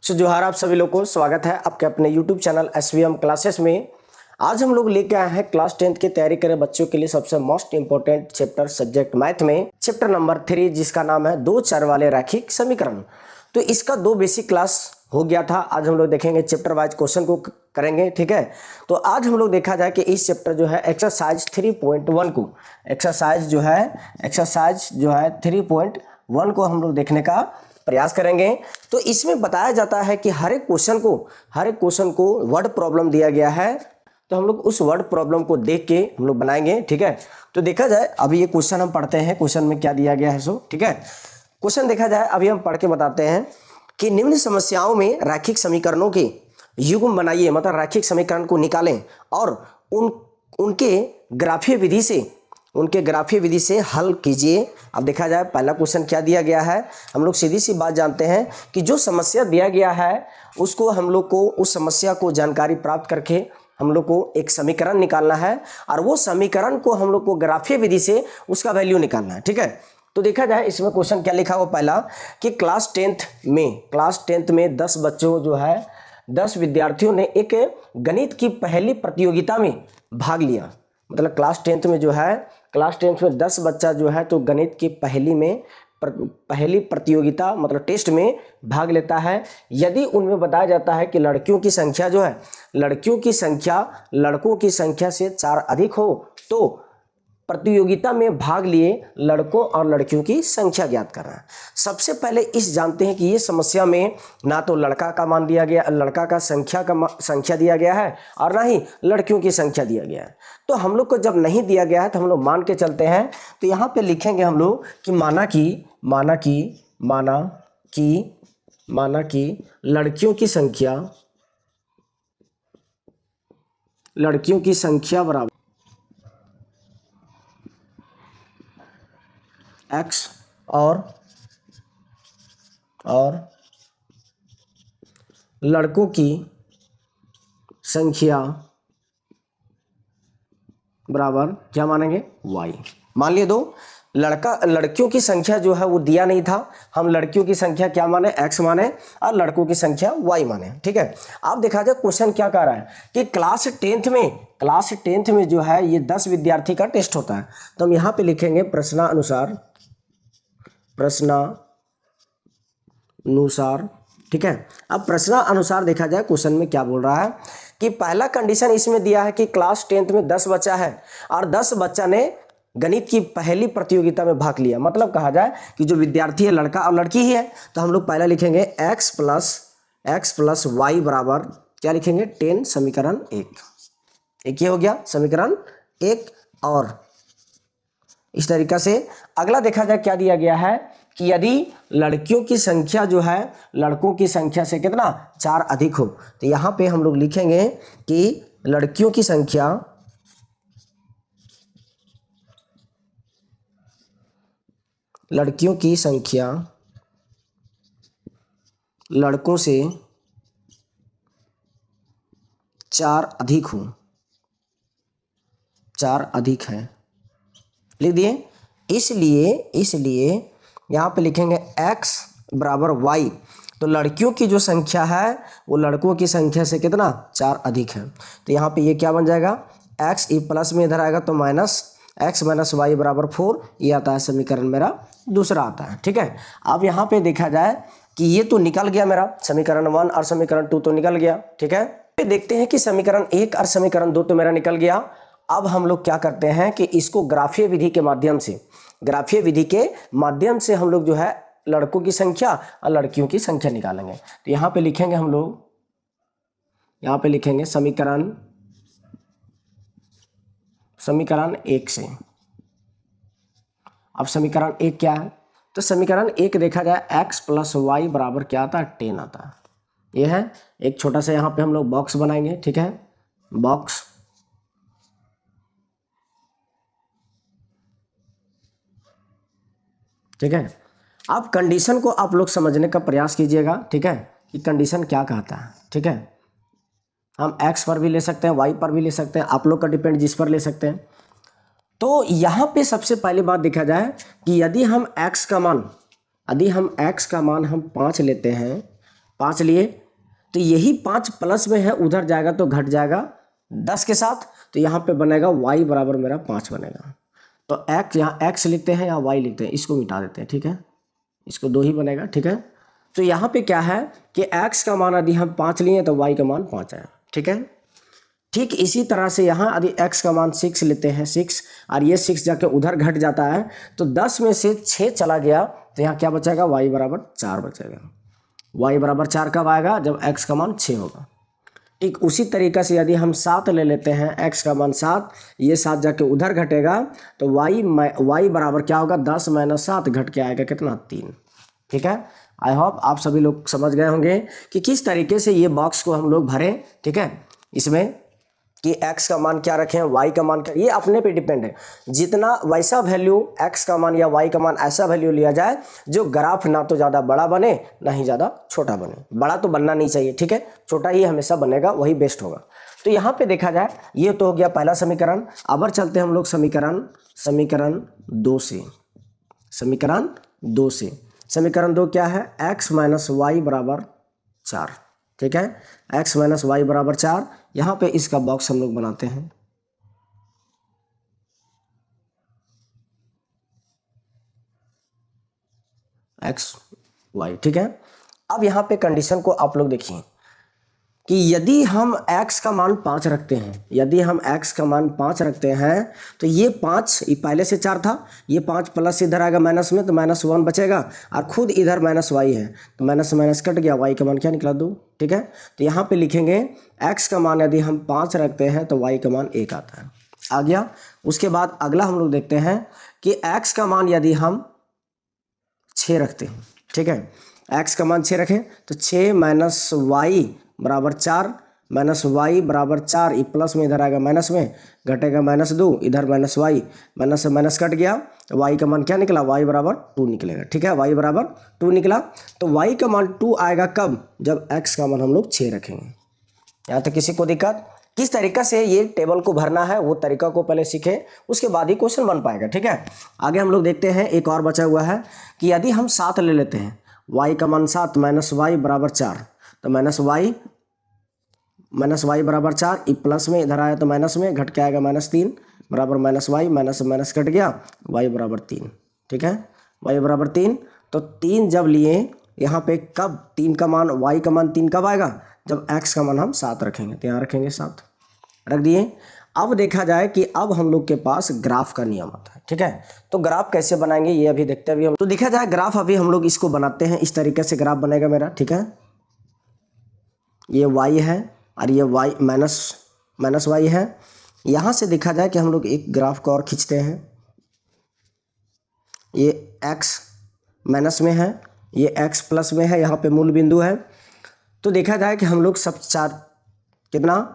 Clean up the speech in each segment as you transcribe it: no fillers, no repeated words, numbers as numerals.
जोहार आप सभी लोगों को स्वागत है आपके अपने YouTube चैनल SVM क्लासेस में। आज हम लोग लेके आए हैं क्लास 10th की तैयारी करे बच्चों के लिए सबसे most important chapter subject math में चैप्टर नंबर 3 जिसका नाम है दो चर वाले रैखिक समीकरण। तो इसका दो बेसिक क्लास हो गया था। आज हम लोग देखेंगे चैप्टर वाइज क्वेश्चन को करेंगे, ठीक है। तो आज हम लोग देखा जाए कि इस चैप्टर जो है एक्सरसाइज 3.1 को एक्सरसाइज जो है 3.1 को हम लोग देखने का प्रयास करेंगे। तो इसमें बताया जाता है कि हर एक क्वेश्चन को वर्ड प्रॉब्लम दिया गया है, तो हम लोग उस वर्ड प्रॉब्लम को देख के हम लोग बनाएंगे, ठीक है। तो देखा जाए अभी ये क्वेश्चन हम पढ़ते हैं, क्वेश्चन में क्या दिया गया है सो, ठीक है। क्वेश्चन देखा जाए अभी हम पढ़ के बताते हैं कि निम्न समस्याओं में रैखिक समीकरणों के युग्म बनाइए, मतलब रैखिक समीकरण को निकालें और उनके ग्राफीय विधि से हल कीजिए। अब देखा जाए पहला क्वेश्चन क्या दिया गया है। हम लोग सीधी सी बात जानते हैं कि जो समस्या दिया गया है उसको हम लोग को उस समस्या को जानकारी प्राप्त करके हम लोग को एक समीकरण निकालना है और वो समीकरण को हम लोग को ग्राफीय विधि से उसका वैल्यू निकालना है, ठीक है। तो देखा जाए इसमें क्वेश्चन क्या लिखा हुआ पहला कि क्लास टेंथ में 10 विद्यार्थियों ने एक गणित की पहली प्रतियोगिता में भाग लिया। मतलब क्लास टेंथ में 10 बच्चा जो है तो गणित की पहली प्रतियोगिता मतलब टेस्ट में भाग लेता है। यदि उनमें बताया जाता है कि लड़कियों की संख्या से 4 अधिक हो तो प्रतियोगिता में भाग लिए लड़कों और लड़कियों की संख्या ज्ञात करना है। सबसे पहले इस जानते हैं कि ये समस्या में ना तो लड़का का संख्या दिया गया है और ना ही लड़कियों की संख्या दिया गया है। तो हम लोग को जब नहीं दिया गया है तो हम लोग मान के चलते हैं। तो यहाँ पे लिखेंगे हम लोग कि माना कि लड़कियों की संख्या बराबर x और लड़कों की संख्या बराबर क्या मानेंगे y। मान लिए दो लड़कियों की संख्या जो है वो दिया नहीं था, हम लड़कियों की संख्या क्या माने x माने और लड़कों की संख्या y माने, ठीक है। अब देखा जाए क्वेश्चन क्या कह रहा है कि क्लास टेंथ में जो है ये 10 विद्यार्थी का टेस्ट होता है। तो हम यहाँ पे लिखेंगे प्रश्नानुसार, ठीक है। अब प्रश्नानुसार देखा जाए क्वेश्चन में क्या बोल रहा है कि पहला कंडीशन इसमें दिया है कि क्लास 10th में 10 बच्चा है और 10 बच्चा ने गणित की पहली प्रतियोगिता में भाग लिया। मतलब कहा जाए कि जो विद्यार्थी है लड़का और लड़की ही है। तो हम लोग पहला लिखेंगे x प्लस y बराबर क्या लिखेंगे 10 समीकरण 1। एक ये हो गया समीकरण 1। और इस तरीका से अगला देखा जाए क्या दिया गया है कि यदि लड़कियों की संख्या जो है लड़कों की संख्या से कितना 4 अधिक हो तो यहाँ पे हम लोग लिखेंगे कि लड़कियों की संख्या लड़कों से 4 अधिक है, लिख दिए। इसलिए यहाँ पे लिखेंगे x बराबर y। तो लड़कियों की जो संख्या है वो लड़कों की संख्या से कितना 4 अधिक है। तो यहाँ पे ये क्या बन जाएगा x, ये प्लस में इधर आएगा तो x माइनस y बराबर 4। ये आता है समीकरण मेरा दूसरा आता है, ठीक है। अब यहाँ पे देखा जाए कि ये तो निकल गया मेरा समीकरण 1 और समीकरण 2 तो निकल गया, ठीक है। फिर देखते हैं कि समीकरण 1 और समीकरण 2 तो मेरा निकल गया। अब हम लोग क्या करते हैं कि इसको ग्राफीय विधि के माध्यम से हम लोग जो है लड़कों की संख्या और लड़कियों की संख्या निकालेंगे। तो यहाँ पे लिखेंगे हम लोग समीकरण 1 से। अब समीकरण 1 क्या है तो समीकरण 1 देखा जाए x प्लस वाई बराबर क्या आता है 10 आता है। ये है एक छोटा सा यहाँ पे हम लोग बॉक्स बनाएंगे, ठीक है। बॉक्स ठीक है। अब कंडीशन को आप लोग समझने का प्रयास कीजिएगा, ठीक है, कि कंडीशन क्या कहता है, ठीक है। हम x पर भी ले सकते हैं, y पर भी ले सकते हैं, आप लोग का डिपेंड जिस पर ले सकते हैं। तो यहाँ पे सबसे पहली बात देखा जाए कि यदि हम x का मान हम 5 लेते हैं 5 लिए, तो यही 5 प्लस में है, उधर जाएगा तो घट जाएगा 10 के साथ, तो यहाँ पे बनेगा y बराबर मेरा 5 बनेगा। तो x यहाँ x लिखते हैं या y लिखते हैं, इसको मिटा देते हैं, ठीक है, इसको 2 ही बनेगा, ठीक है। तो यहाँ पे क्या है कि x का मान यदि हम 5 लिए तो y का मान 5 आया, ठीक है। ठीक इसी तरह से यहाँ यदि x का मान 6 लेते हैं, 6, और ये 6 जाके उधर घट जाता है, तो 10 में से 6 चला गया, तो यहाँ क्या बचेगा, y बराबर 4 बचेगा। y बराबर 4 कब आएगा, जब x का मान 6 होगा। ठीक उसी तरीक़े से यदि हम 7 ले लेते हैं, x का मान 7, ये 7 जाके उधर घटेगा, तो y बराबर क्या होगा, 10 माइनस 7 घट के आएगा कितना, 3, ठीक है। आई होप आप सभी लोग समझ गए होंगे कि किस तरीके से ये बॉक्स को हम लोग भरें, ठीक है। इसमें कि x का मान क्या रखें, y का मान क्या, ये अपने पे डिपेंड है। जितना वैसा वैल्यू x का मान या y का मान ऐसा वैल्यू लिया जाए जो ग्राफ ना तो ज़्यादा बड़ा बने ना ही ज़्यादा छोटा बने। बड़ा तो बनना नहीं चाहिए, ठीक है, छोटा ही हमेशा बनेगा, वही बेस्ट होगा। तो यहाँ पे देखा जाए, ये तो हो गया पहला समीकरण। अब चलते हैं हम लोग समीकरण 2 से। समीकरण 2 क्या है, x माइनस वाई बराबर 4, ठीक है, x माइनस वाई बराबर 4। यहाँ पे इसका बॉक्स हम लोग बनाते हैं, x y, ठीक है। अब यहाँ पे कंडीशन को आप लोग देखिए कि यदि हम x का मान 5 रखते हैं, तो ये 5 ये पहले से 4 था, ये 5 प्लस इधर आएगा माइनस में, तो -1 बचेगा, और खुद इधर माइनस y है, तो माइनस माइनस कट गया, y का मान क्या निकला, 2, ठीक है। तो यहाँ पे लिखेंगे x का मान यदि हम 5 रखते हैं तो y का मान 1 आता है, आ गया। उसके बाद अगला हम लोग देखते हैं कि x का मान यदि हम 6 रखते हैं, ठीक है, x का मान 6 रखें, तो 6 माइनस वाई बराबर 4, माइनस वाई बराबर 4, ये प्लस में इधर आएगा माइनस में, घटेगा -2, इधर माइनस वाई, माइनस से माइनस कट गया, वाई का मान क्या निकला, वाई बराबर 2 निकलेगा, ठीक है, वाई बराबर 2 निकला। तो वाई का मान 2 आएगा कब, जब एक्स का मान हम लोग 6 रखेंगे। यहाँ तक किसी को दिक्कत, किस तरीक़ा से ये टेबल को भरना है वो तरीका को पहले सीखें, उसके बाद ही क्वेश्चन बन पाएगा, ठीक है। आगे हम लोग देखते हैं, एक और बचा हुआ है कि यदि हम 7 ले लेते हैं, y का मान 7 माइनस वाई बराबर 4, तो माइनस वाई बराबर 4, ई प्लस में इधर आया तो माइनस में, घट के आएगा -3 बराबर माइनस वाई, माइनस से माइनस कट गया, y बराबर 3, ठीक है, y बराबर 3। तो 3 जब लिए यहाँ पे, कब 3 का मान, y का मान 3 कब आएगा, जब x का मान हम 7 रखेंगे, तो यहाँ रखेंगे 7, रख दिए। अब देखा जाए कि अब हम लोग के पास ग्राफ का नियम आता है, ठीक है। तो ग्राफ कैसे बनाएंगे ये अभी देखते हैं अभी हम। तो देखा जाए ग्राफ, अभी हम लोग इसको बनाते हैं, इस तरीके से ग्राफ बनेगा मेरा, ठीक है। ये y है और ये y माइनस वाई है। यहाँ से देखा जाए कि हम लोग एक ग्राफ को और खींचते हैं, ये x माइनस में है, ये x प्लस में है, यहाँ पे मूल बिंदु है। तो देखा जाए कि हम लोग सब 4 कितना,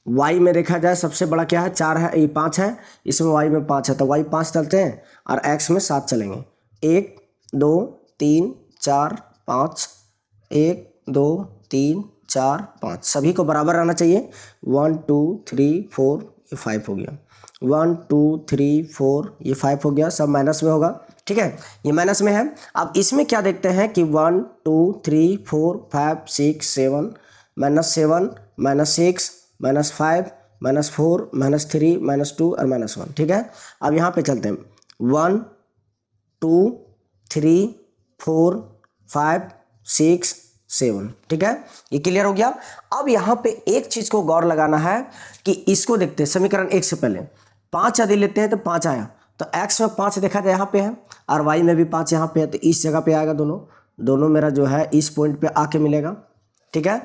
y में देखा जाए सबसे बड़ा क्या है, 4 है, ये 5 है, इसमें y में 5 है, तो y 5 चलते हैं और x में 7 चलेंगे। 1 2 3 4 5, 1 2 3 4 5, सभी को बराबर रहना चाहिए। 1 2 3 4, ये 5 हो गया, 1 2 3 4, ये 5 हो गया, सब माइनस में होगा, ठीक है, ये माइनस में है। अब इसमें क्या देखते हैं कि 1 2 3 4 5 6 7, -7 -6 -5 -4 -3 -2 और -1, ठीक है। अब यहाँ पे चलते हैं, 1 2 3 4 5 6 7, ठीक है, ये क्लियर हो गया। अब यहाँ पे एक चीज़ को गौर लगाना है कि इसको देखते हैं, समीकरण 1 से पहले 5 यदि लेते हैं तो 5 आया, तो x में 5 देखा जाए यहाँ पे है और y में भी 5 यहाँ पे है, तो इस जगह पे आएगा, दोनों मेरा जो है इस पॉइंट पे आके मिलेगा, ठीक है।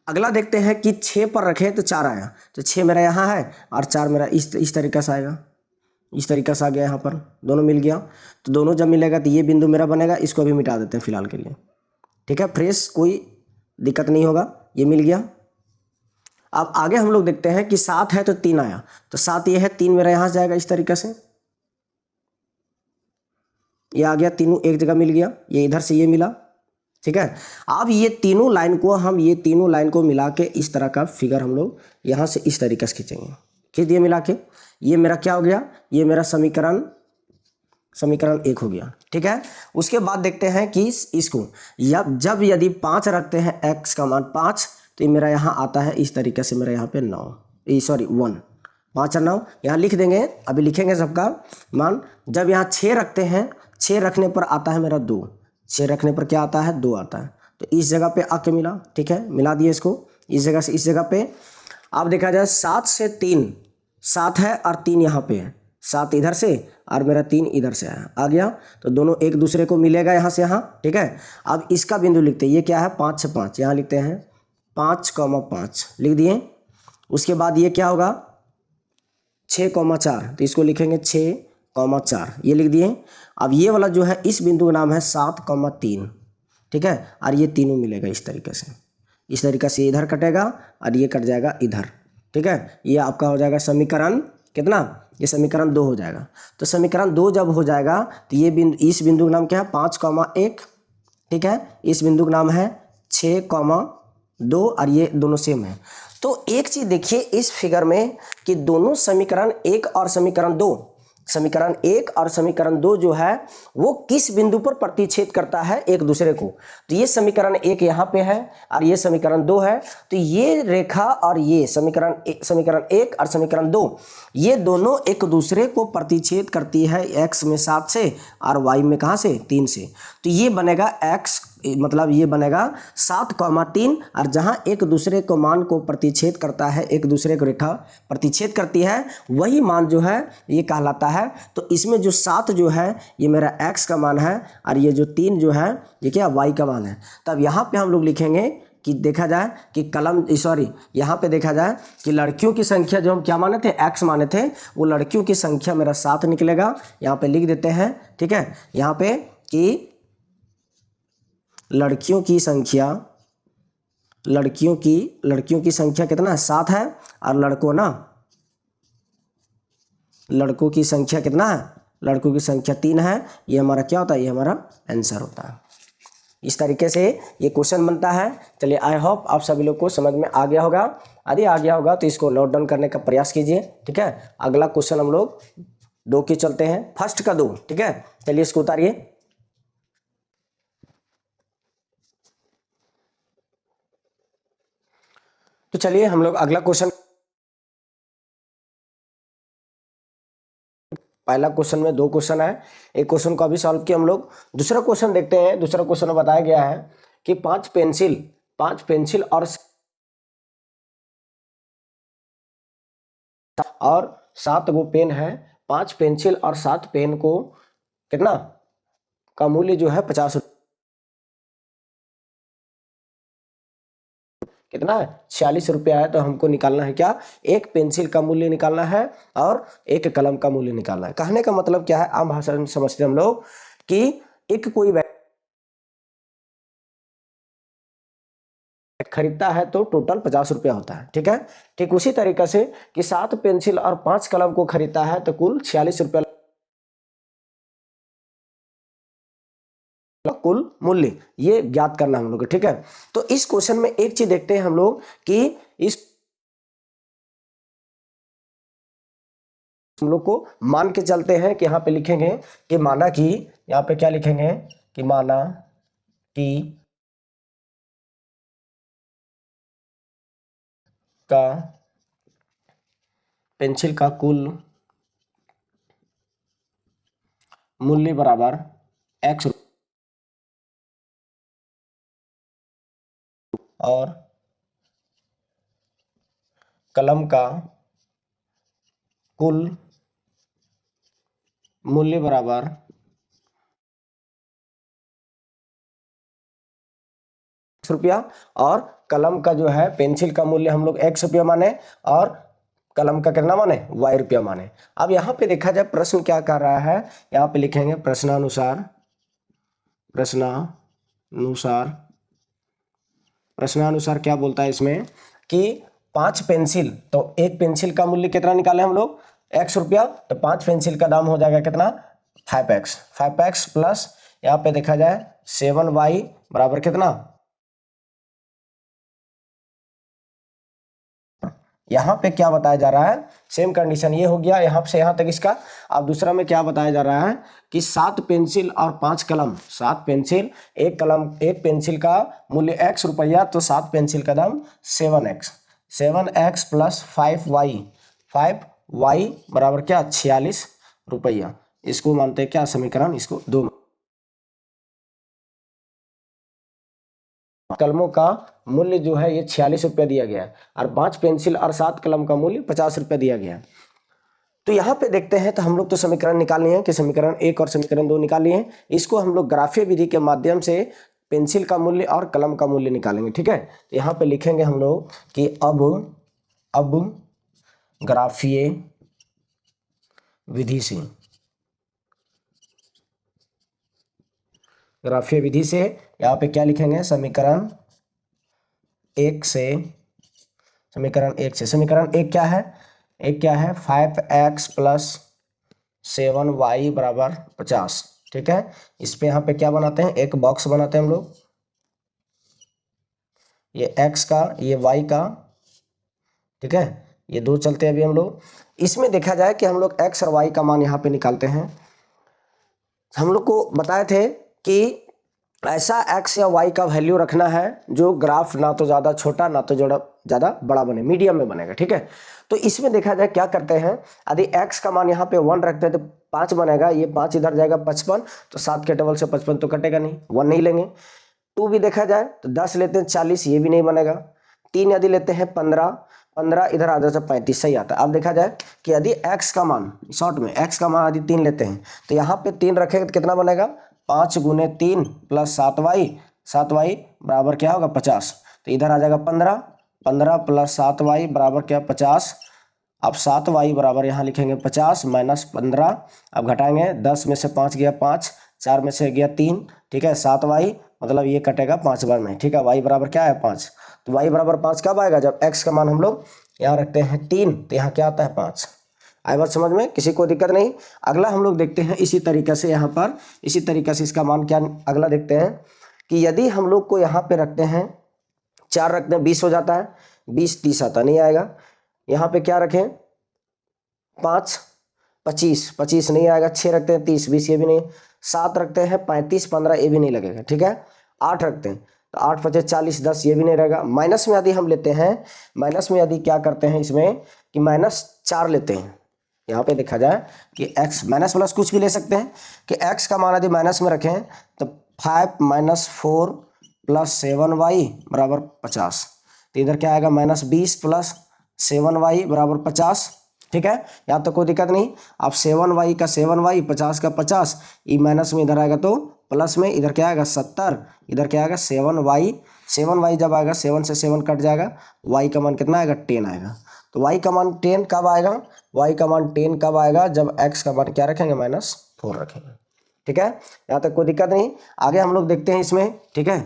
अगला देखते हैं कि 6 पर रखे तो 4 आया, तो 6 मेरा यहाँ है और 4 मेरा इस तरीक़े से आएगा, इस तरीक़े से आ गया, यहाँ पर दोनों मिल गया। तो दोनों जब मिलेगा तो ये बिंदु मेरा बनेगा, इसको अभी मिटा देते हैं फिलहाल के लिए, ठीक है, फ्रेश, कोई दिक्कत नहीं होगा, ये मिल गया। अब आगे हम लोग देखते हैं कि 7 है तो 3 आया, तो 7 ये है, 3 मेरा यहाँ से जाएगा, इस तरीके से ये आ गया, तीनों एक जगह मिल गया, ये इधर से ये मिला, ठीक है। अब ये तीनों लाइन को मिला के इस तरह का फिगर हम लोग यहाँ से इस तरीके से खींचेंगे, खींच दिए मिला के, ये मेरा क्या हो गया, ये मेरा समीकरण समीकरण 1 हो गया, ठीक है। उसके बाद देखते हैं कि इसको जब यदि 5 रखते हैं x का मान 5, तो ये मेरा यहाँ आता है इस तरीके से, मेरा यहाँ पे 9 सॉरी 1, 5 और 9 यहाँ लिख देंगे। अभी लिखेंगे सबका मान। जब यहाँ 6 रखते हैं, 6 रखने पर आता है मेरा 2, 6 रखने पर क्या आता है 2 आता है, तो इस जगह पे आके मिला, ठीक है, मिला दिए इसको इस जगह से इस जगह पे। अब देखा जाए 7 से 3, 7 है और 3 यहाँ पे है, 7 इधर से और मेरा 3 इधर से आ गया, तो दोनों एक दूसरे को मिलेगा यहाँ से यहाँ, ठीक है। अब इसका बिंदु लिखते हैं, ये क्या है 5 से 5, यहाँ लिखते हैं 5,5 लिख दिए। उसके बाद ये क्या होगा 6,4, तो इसको लिखेंगे 6,4 ये लिख दिए। अब ये वाला जो है इस बिंदु का नाम है 7,3, ठीक है, और ये तीनों मिलेगा इस तरीके से, इस तरीके से इधर कटेगा और ये कट जाएगा इधर, ठीक है। ये आपका हो जाएगा समीकरण कितना, ये समीकरण 2 हो जाएगा। तो समीकरण 2 जब हो जाएगा तो ये बिंदु, इस बिंदु का नाम क्या है 5,1, ठीक है, इस बिंदु का नाम है 6,2 और ये दोनों सेम है। तो एक चीज देखिए इस फिगर में कि दोनों समीकरण 1 और समीकरण 2, समीकरण 1 और समीकरण 2 जो है वो किस बिंदु पर प्रतिच्छेद करता है एक दूसरे को। तो ये समीकरण 1 यहाँ पे है और ये समीकरण 2 है, तो ये रेखा और ये समीकरण 1 और समीकरण 2 ये दोनों एक दूसरे को प्रतिच्छेद करती है x में 7 से और y में कहाँ से 3 से। तो ये बनेगा x मतलब ये बनेगा 7,3 और जहाँ एक दूसरे को मान को प्रतिच्छेद करता है, एक दूसरे को रेखा प्रतिच्छेद करती है, वही मान जो है ये कहलाता है। तो इसमें जो 7 जो है ये मेरा x का मान है और ये जो 3 जो है ये क्या y का मान है। तब यहाँ पे हम लोग लिखेंगे कि देखा जाए कि यहाँ पे देखा जाए कि लड़कियों की संख्या जो हम क्या माने थे x माने थे, वो लड़कियों की संख्या मेरा 7 निकलेगा। यहाँ पे लिख देते हैं, ठीक है, यहाँ पे कि लड़कियों की संख्या कितना है 7 है और लड़कों की संख्या कितना है, लड़कों की संख्या 3 है। ये हमारा क्या होता है, ये हमारा आंसर होता है। इस तरीके से ये क्वेश्चन बनता है। चलिए आई होप आप सभी लोग को समझ में आ गया होगा। यदि आ गया होगा तो इसको नोट डाउन करने का प्रयास कीजिए, ठीक है। अगला क्वेश्चन हम लोग 2 की चलते हैं, फर्स्ट का 2, ठीक है। चलिए इसको उतारिए। तो चलिए हम लोग अगला क्वेश्चन, पहला क्वेश्चन में 2 क्वेश्चन है, एक क्वेश्चन को अभी सॉल्व किया हम लोग। दूसरा क्वेश्चन देखते हैं। दूसरा क्वेश्चन में बताया गया है कि 5 पेंसिल और 7 वो पेन है। 5 पेंसिल और 7 पेन को कितना का मूल्य जो है 50 कितना है 46 रुपया है। तो हमको निकालना है क्या, एक पेंसिल का मूल्य निकालना है और एक कलम का मूल्य निकालना है। कहने का मतलब क्या है, आम भाषा में समझते हैं हम लोग कि एक कोई खरीदता है तो टोटल 50 रुपया होता है, ठीक है। ठीक उसी तरीके से कि 7 पेंसिल और 5 कलम को खरीदता है तो कुल 46 रुपया कुल मूल्य, ये ज्ञात करना हम लोग को, ठीक है। तो इस क्वेश्चन में एक चीज देखते हैं हम लोग कि इस हम लोग को मान के चलते हैं कि यहाँ पे लिखेंगे कि माना कि, यहाँ पे क्या लिखेंगे कि माना कि का पेंसिल का कुल मूल्य बराबर x और कलम का कुल मूल्य बराबर रुपया, और कलम का जो है पेंसिल का मूल्य हम लोग x रुपया माने और कलम का कितना माने y रुपया माने। अब यहाँ पे देखा जाए प्रश्न क्या कर रहा है, यहाँ पे लिखेंगे प्रश्नानुसार क्या बोलता है इसमें कि 5 पेंसिल, तो एक पेंसिल का मूल्य कितना निकाले हम लोग x रुपया, तो 5 पेंसिल का दाम हो जाएगा कितना 5x प्लस यहाँ पे देखा जाए 7y बराबर कितना यहाँ पे क्या बताया जा रहा है, सेम कंडीशन ये हो गया यहाँ से यहाँ तक इसका। अब दूसरा में क्या बताया जा रहा है कि 7 पेंसिल और 5 कलम, 7 पेंसिल, एक कलम, एक पेंसिल का मूल्य x रुपया, तो 7 पेंसिल का दाम 7x, 7x plus 5y, 5y बराबर क्या 46 रुपया। इसको मानते हैं क्या समीकरण, इसको 2। कलमों का मूल्य जो है ये 46 रुपया दिया गया है और 5 पेंसिल और 7 कलम का मूल्य 50 रुपया दिया गया है। तो यहाँ पे देखते हैं, तो हम लोग तो समीकरण निकाल लिए हैं कि समीकरण 1 और समीकरण 2 निकाल लिए हैं। इसको हम लोग ग्राफीय विधि के माध्यम से पेंसिल का मूल्य और कलम का मूल्य निकालेंगे, ठीक है। तो यहाँ पे लिखेंगे हम लोग कि अब ग्राफीय विधि से, ग्राफीय विधि से यहाँ पे क्या लिखेंगे, समीकरण 1 से, समीकरण 1 से, समीकरण 1 क्या है, एक क्या है 5x प्लस 7y बराबर 50, ठीक है। इस पे यहाँ पे क्या बनाते हैं, एक बॉक्स बनाते हैं हम लोग, ये x का, ये y का, ठीक है, ये दो चलते हैं अभी हम लोग। इसमें देखा जाए कि हम लोग x और y का मान यहाँ पे निकालते हैं। हम लोग को बताए थे कि ऐसा x या y का वैल्यू रखना है जो ग्राफ ना तो ज़्यादा छोटा ना तो ज़्यादा बड़ा बने, मीडियम में बनेगा, ठीक है। तो इसमें देखा जाए क्या करते हैं, यदि x का मान यहाँ पे 1 रखते हैं तो 5 बनेगा, ये 5 इधर जाएगा 55, तो 7 के टेबल से 55 तो कटेगा नहीं, 1 नहीं लेंगे। 2 भी देखा जाए तो 10 लेते हैं 40, ये भी नहीं बनेगा। 3 यदि लेते हैं 15, 15 इधर आ जाता है 35, सही आता है। अब देखा जाए कि यदि x का मान, शॉर्ट में x का मान यदि 3 लेते हैं तो यहाँ पे 3 रखेंगे तो कितना बनेगा, 5 गुने 3 प्लस 7y, 7y बराबर क्या होगा 50, तो इधर आ जाएगा 15, 15 प्लस 7y बराबर क्या 50। अब 7y बराबर यहाँ लिखेंगे 50 माइनस 15, अब घटाएंगे 10 में से 5 गया 5, 4 में से गया 3, ठीक है। 7y मतलब ये कटेगा 5 बार में, ठीक है। y बराबर क्या है 5, तो y बराबर 5 कब आएगा, जब x का मान हम लोग यहाँ रखते हैं 3, तो यहाँ क्या आता है 5। आई बात समझ में, किसी को दिक्कत नहीं। अगला हम लोग देखते हैं इसी तरीके से, यहाँ पर इसी तरीके से इसका मान क्या, अगला देखते हैं कि यदि हम लोग को यहाँ पे रखते हैं 4 रखते हैं 20 हो जाता है, 20 30 आता नहीं आएगा। यहाँ पे क्या रखें 5 25, 25 नहीं आएगा। 6 रखते हैं 30, 20 ये भी नहीं। 7 रखते हैं 35 15 ये भी नहीं लगेगा, ठीक है। 8 रखते हैं तो 8 5 40 10 ये भी नहीं रहेगा। माइनस में यदि हम लेते हैं, माइनस में यदि क्या करते हैं इसमें कि -4 लेते हैं, यहाँ पे देखा जाए कि x माइनस प्लस कुछ भी ले सकते हैं कि x का मान यदि माइनस में रखें तो 5 - 4 प्लस 7y बराबर 50, तो इधर क्या आएगा -20 प्लस 7y बराबर 50, ठीक है। यहाँ तो कोई दिक्कत नहीं। अब 7y का 7y, 50 का 50, ये माइनस में इधर आएगा तो प्लस में इधर क्या आएगा 70, इधर क्या आएगा 7y, 7y जब आएगा 7 से 7 कट जाएगा, y का मान कितना आएगा 10 आएगा। तो y का मान 10 कब आएगा, y का मान 10 कब आएगा, जब x का मान क्या रखेंगे -4 रखेंगे, ठीक है। यहाँ तक कोई दिक्कत नहीं। आगे हम लोग देखते हैं इसमें, ठीक है।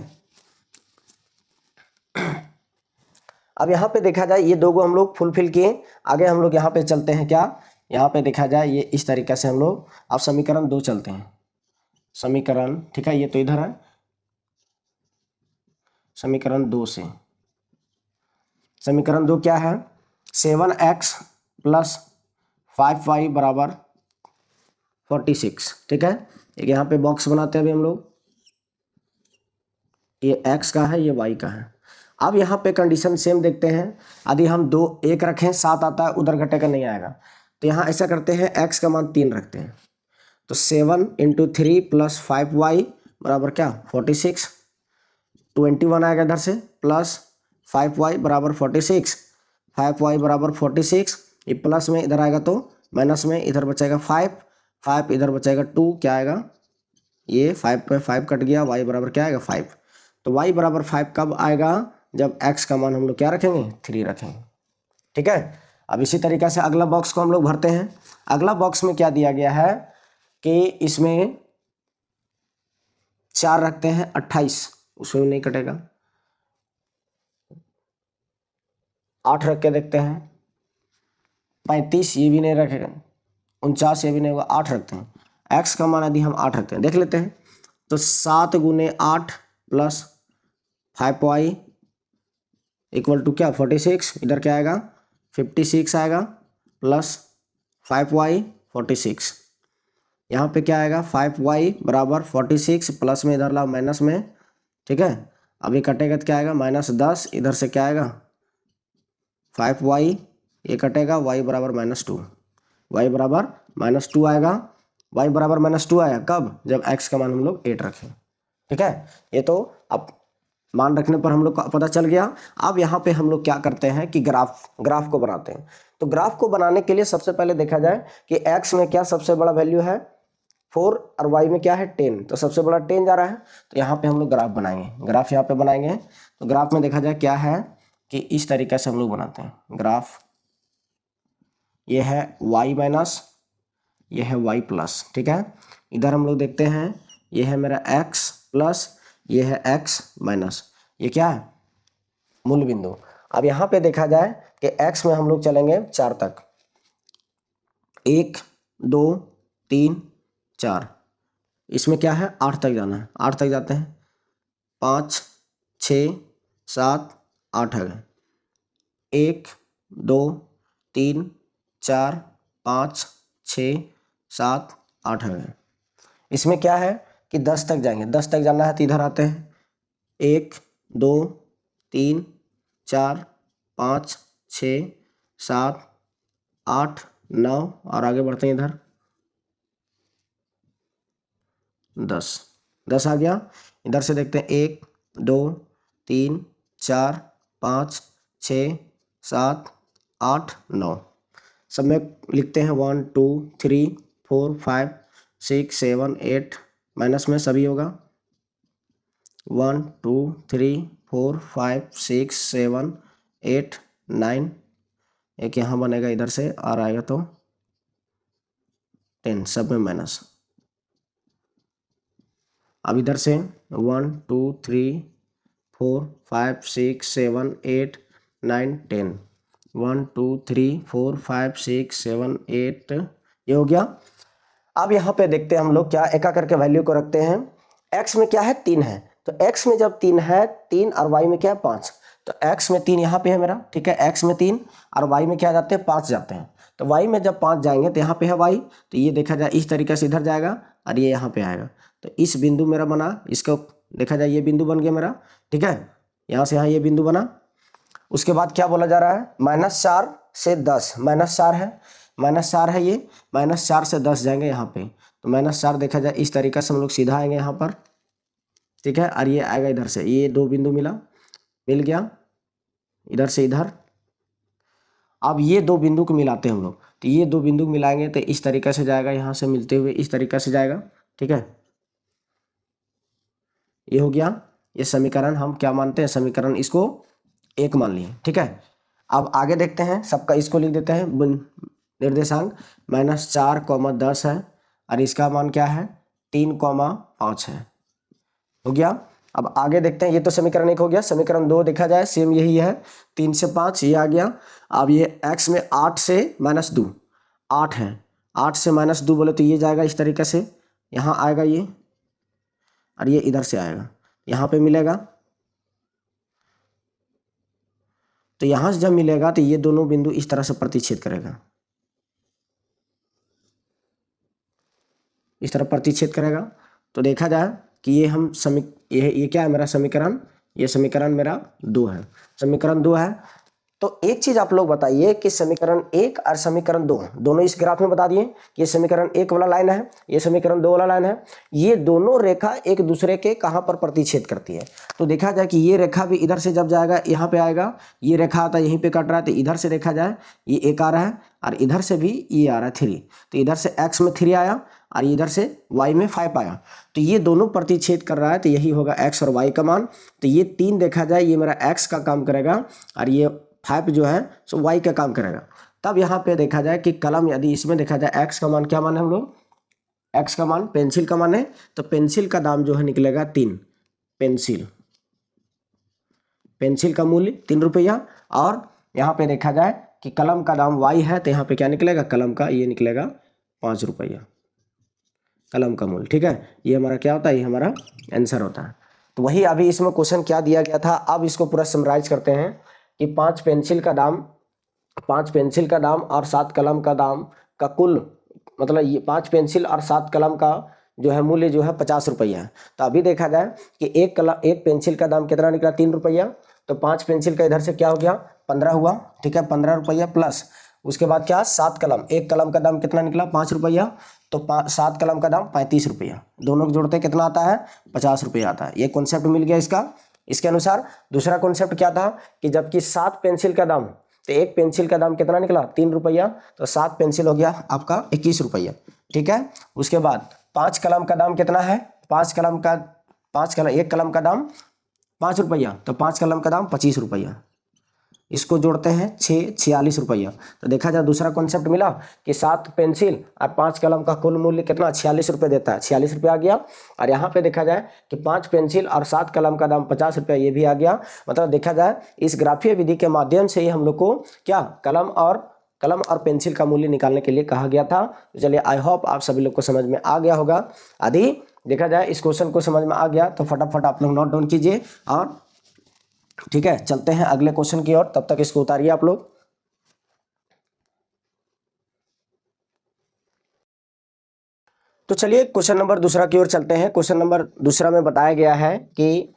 अब यहाँ पे देखा जाए ये दो को हम लोग फुलफिल किए। आगे हम लोग यहाँ पे चलते हैं, क्या यहाँ पे देखा जाए ये इस तरीके से हम लोग अब समीकरण 2 चलते हैं, समीकरण, ठीक है। ये तो इधर है, समीकरण 2 से, समीकरण 2 क्या है 7x प्लस 5y बराबर 46, ठीक है। एक यहाँ पे बॉक्स बनाते हैं अभी हम लोग, ये x का है ये y का है। अब यहाँ पे कंडीशन सेम देखते हैं, यदि हम 2 1 रखें 7 आता है, उधर घटेगा नहीं आएगा, तो यहाँ ऐसा करते हैं x का मान 3 रखते हैं, तो 7 × 3 प्लस 5y बराबर क्या 46, 21 आएगा इधर से, प्लस 5y बराबर 46, 5y बराबर 46, ये प्लस में इधर आएगा तो माइनस में इधर बचेगा 5, 5 इधर बचेगा 2, क्या आएगा ये 5 पे 5 कट गया, y बराबर क्या आएगा 5। तो y बराबर 5 कब आएगा, जब x का मान हम लोग क्या रखेंगे 3 रखेंगे, ठीक है। अब इसी तरीके से अगला बॉक्स को हम लोग भरते हैं। अगला बॉक्स में क्या दिया गया है कि इसमें 4 रखते हैं 28, उसमें नहीं कटेगा। 8 रख के देखते हैं 35, ये भी नहीं रखेगा। 49 ये भी नहीं होगा। 8 रखते हैं, x का मान यदि हम 8 रखते हैं, देख लेते हैं, तो 7 × 8 प्लस 5y इक्वल टू क्या 46, इधर क्या आएगा 56 आएगा प्लस 5y 46। यहाँ पे क्या आएगा 5y बराबर 46 प्लस में इधर लाओ माइनस में, ठीक है। अभी कटेगा तो क्या आएगा -10, इधर से क्या आएगा 5y, ये कटेगा y बराबर -2, y बराबर -2 आएगा। y बराबर -2 आया कब, जब x का मान हम लोग 8 रखें, ठीक है। ये तो अब मान रखने पर हम लोग को पता चल गया। अब यहाँ पे हम लोग क्या करते हैं कि ग्राफ को बनाते हैं। तो ग्राफ को बनाने के लिए सबसे पहले देखा जाए कि x में क्या सबसे बड़ा वैल्यू है 4 और y में क्या है 10, तो सबसे बड़ा 10 जा रहा है। तो यहाँ पे हम लोग ग्राफ बनाएंगे, ग्राफ यहाँ पे बनाएंगे। तो ग्राफ में देखा जाए क्या है कि इस तरीके से हम लोग बनाते हैं ग्राफ। ये है y माइनस, ये है y प्लस, ठीक है। इधर हम लोग देखते हैं ये है मेरा x प्लस, ये है x माइनस, ये क्या है मूल बिंदु। अब यहाँ पे देखा जाए कि x में हम लोग चलेंगे 4 तक, 1 2 3 4, इसमें क्या है 8 तक जाना है, 8 तक जाते हैं, 5 6 7 8 है, 1 2 3 4 5 6 7 8 है। इसमें क्या है कि 10 तक जाएंगे, 10 तक जाना है तो इधर आते हैं, 1 2 3 4 5 6 7 8 9 और आगे बढ़ते हैं इधर 10 आ गया। इधर से देखते हैं 1 2 3 4 5 6 7 8 9, सब में लिखते हैं 1 2 3 4 5 6 7 8, माइनस में सभी होगा 1 2 3 4 5 6 7 8 9, एक यहाँ बनेगा इधर से और आएगा तो 10, सब में माइनस। अब इधर से 1 2 3 4 5 6 7 8 9 10, 1 2 3 4 5 6 7 8, ये हो गया। अब यहाँ पे देखते हैं हम लोग क्या एक करके वैल्यू को रखते हैं। x में क्या है 3 है, तो x में जब 3 है 3 और y में क्या है 5, तो x में 3 यहाँ पे है मेरा, ठीक है। x में 3 और y में क्या जाते हैं 5 जाते हैं, तो y में जब 5 जाएंगे तो यहाँ पे है y, तो ये देखा जाए इस तरीके से इधर जाएगा और ये यहाँ पे आएगा। तो इस बिंदु मेरा बना, इसको देखा जाए ये बिंदु बन गया मेरा, ठीक है। यहाँ से यहाँ ये बिंदु बना। उसके बाद क्या बोला जा रहा है -4 से 10, -4 है, -4 है, ये -4 से 10 जाएंगे यहाँ पे, तो -4 देखा जाए इस तरीके से हम लोग सीधा आएंगे यहाँ पर, ठीक है। और ये आएगा इधर से, ये 2 बिंदु मिल गया इधर से इधर। अब ये 2 बिंदु को मिलाते हैं हम लोग, तो ये 2 बिंदु मिलाएंगे तो इस तरीके से जाएगा, यहाँ से मिलते हुए इस तरीके से जाएगा, ठीक है। ये हो गया, ये समीकरण हम क्या मानते हैं, समीकरण इसको 1 मान लिए, ठीक है। अब आगे देखते हैं, सबका इसको लिख देते हैं निर्देशांक -4, 10 है और इसका मान क्या है 3, 5 है, हो गया। अब आगे देखते हैं, ये तो समीकरण 1 हो गया। समीकरण 2 देखा जाए सेम यही है, 3 से 5 ये आ गया। अब ये x में 8 से -2, 8 है, 8 से -2 बोले तो ये जाएगा इस तरीके से, यहाँ आएगा ये और ये इधर से आएगा, यहाँ पे मिलेगा। तो यहाँ से जब मिलेगा तो ये दोनों बिंदु इस तरह से प्रतिच्छेद करेगा, इस तरह प्रतिच्छेद करेगा। तो देखा जाए कि ये हम ये क्या है मेरा समीकरण, ये समीकरण मेरा 2 है, समीकरण 2 है। तो एक चीज आप लोग बताइए कि समीकरण 1 और समीकरण 2 दोनों इस ग्राफ में बता दिए कि ये समीकरण 1 वाला लाइन है, ये समीकरण 2 वाला लाइन है, ये दोनों रेखा एक दूसरे के कहाँ पर प्रतिच्छेद करती है। तो देखा जाए कि ये रेखा भी इधर से जब जाएगा यहाँ पे आएगा, ये रेखा आता है यहीं पे कट रहा है, तो इधर से देखा जाए ये 1 आ रहा है और इधर से भी ये आ रहा है 3, तो इधर से x में 3 आया और इधर से y में 5 आया, तो ये दोनों प्रतिच्छेद कर रहा है, तो यही होगा x और y का मान। तो ये 3 देखा जाए ये मेरा x का काम करेगा और ये 5 जो है सो y का काम करेगा। तब यहाँ पे देखा जाए कि कलम, यदि इसमें देखा जाए x का मान क्या मान है हम लोग, x का मान पेंसिल का मान है, तो पेंसिल का दाम जो है निकलेगा 3, पेंसिल का मूल्य 3 रुपया। और यहाँ पे देखा जाए कि कलम का दाम y है, तो यहाँ पे क्या निकलेगा, कलम का ये निकलेगा 5 रुपया, कलम का मूल्य, ठीक है। ये हमारा क्या होता है, ये हमारा आंसर होता है। तो वही अभी इसमें क्वेश्चन क्या दिया गया था, अब इसको पूरा समराइज करते हैं कि 5 पेंसिल का दाम 5 पेंसिल का दाम और 7 कलम का दाम का कुल, मतलब ये 5 पेंसिल और 7 कलम का जो है मूल्य जो है 50 रुपया है। तो अभी देखा जाए कि एक पेंसिल का दाम कितना निकला, 3 रुपया। तो 5 पेंसिल का इधर से क्या हो गया, 15 हुआ, ठीक है, 15 रुपया प्लस उसके बाद क्या, 7 कलम, एक कलम का दाम कितना निकला, 5 रुपया। तो 7 कलम का दाम 35 रुपया, दोनों को जोड़ते कितना आता है, 50 रुपया आता है। ये कॉन्सेप्ट मिल गया इसका। इसके अनुसार दूसरा कॉन्सेप्ट क्या था कि जबकि 7 पेंसिल का दाम, तो एक पेंसिल का दाम कितना निकला, 3 रुपया, तो 7 पेंसिल हो गया आपका 21 रुपया, ठीक है। उसके बाद 5 कलम का दाम कितना है, 5 कलम, एक कलम का दाम 5 रुपया, तो 5 कलम का दाम 25 रुपया, इसको जोड़ते हैं 46 रुपया। तो देखा जाए दूसरा कॉन्सेप्ट मिला कि 7 पेंसिल और 5 कलम का कुल मूल्य कितना, 46 रुपये देता है, 46 रुपये आ गया। और यहाँ पे देखा जाए कि 5 पेंसिल और 7 कलम का दाम 50 रुपया, ये भी आ गया। मतलब देखा जाए इस ग्राफीय विधि के माध्यम से ही हम लोग को क्या, कलम और पेंसिल का मूल्य निकालने के लिए कहा गया था। तो चलिए, आई होप आप सभी लोग को समझ में आ गया होगा। यदि देखा जाए इस क्वेश्चन को समझ में आ गया तो फटाफट आप लोग नोट डाउन कीजिए, और ठीक है चलते हैं अगले क्वेश्चन की ओर। तब तक इसको उतारिए आप लोग। तो चलिए क्वेश्चन नंबर दूसरा की ओर चलते हैं। क्वेश्चन नंबर दूसरा में बताया गया है कि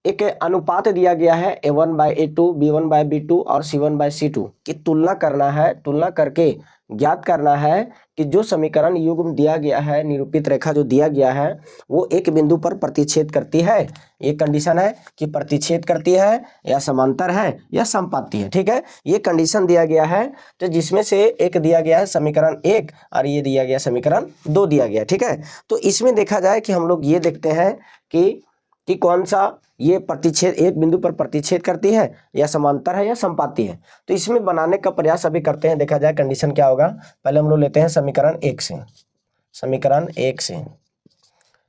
एक अनुपात दिया गया है A1/A2, B1/B2 और C1/C2 की तुलना करना है। तुलना करके ज्ञात करना है कि जो समीकरण युग्म दिया गया है, निरूपित रेखा जो दिया गया है, वो एक बिंदु पर प्रतिच्छेद करती है। ये कंडीशन है कि प्रतिच्छेद करती है या समांतर है या समपाती है, ठीक है। ये कंडीशन दिया गया है, तो जिसमें से एक दिया गया है समीकरण 1 और ये दिया गया समीकरण 2 दिया गया, ठीक है। तो इसमें देखा जाए कि हम लोग ये देखते हैं कि कौन सा ये प्रतिच्छेद, एक बिंदु पर प्रतिच्छेद करती है या समांतर है या समपाती है। तो इसमें बनाने का प्रयास अभी करते हैं। देखा जाए कंडीशन क्या होगा। पहले हम लोग लेते हैं समीकरण 1 से।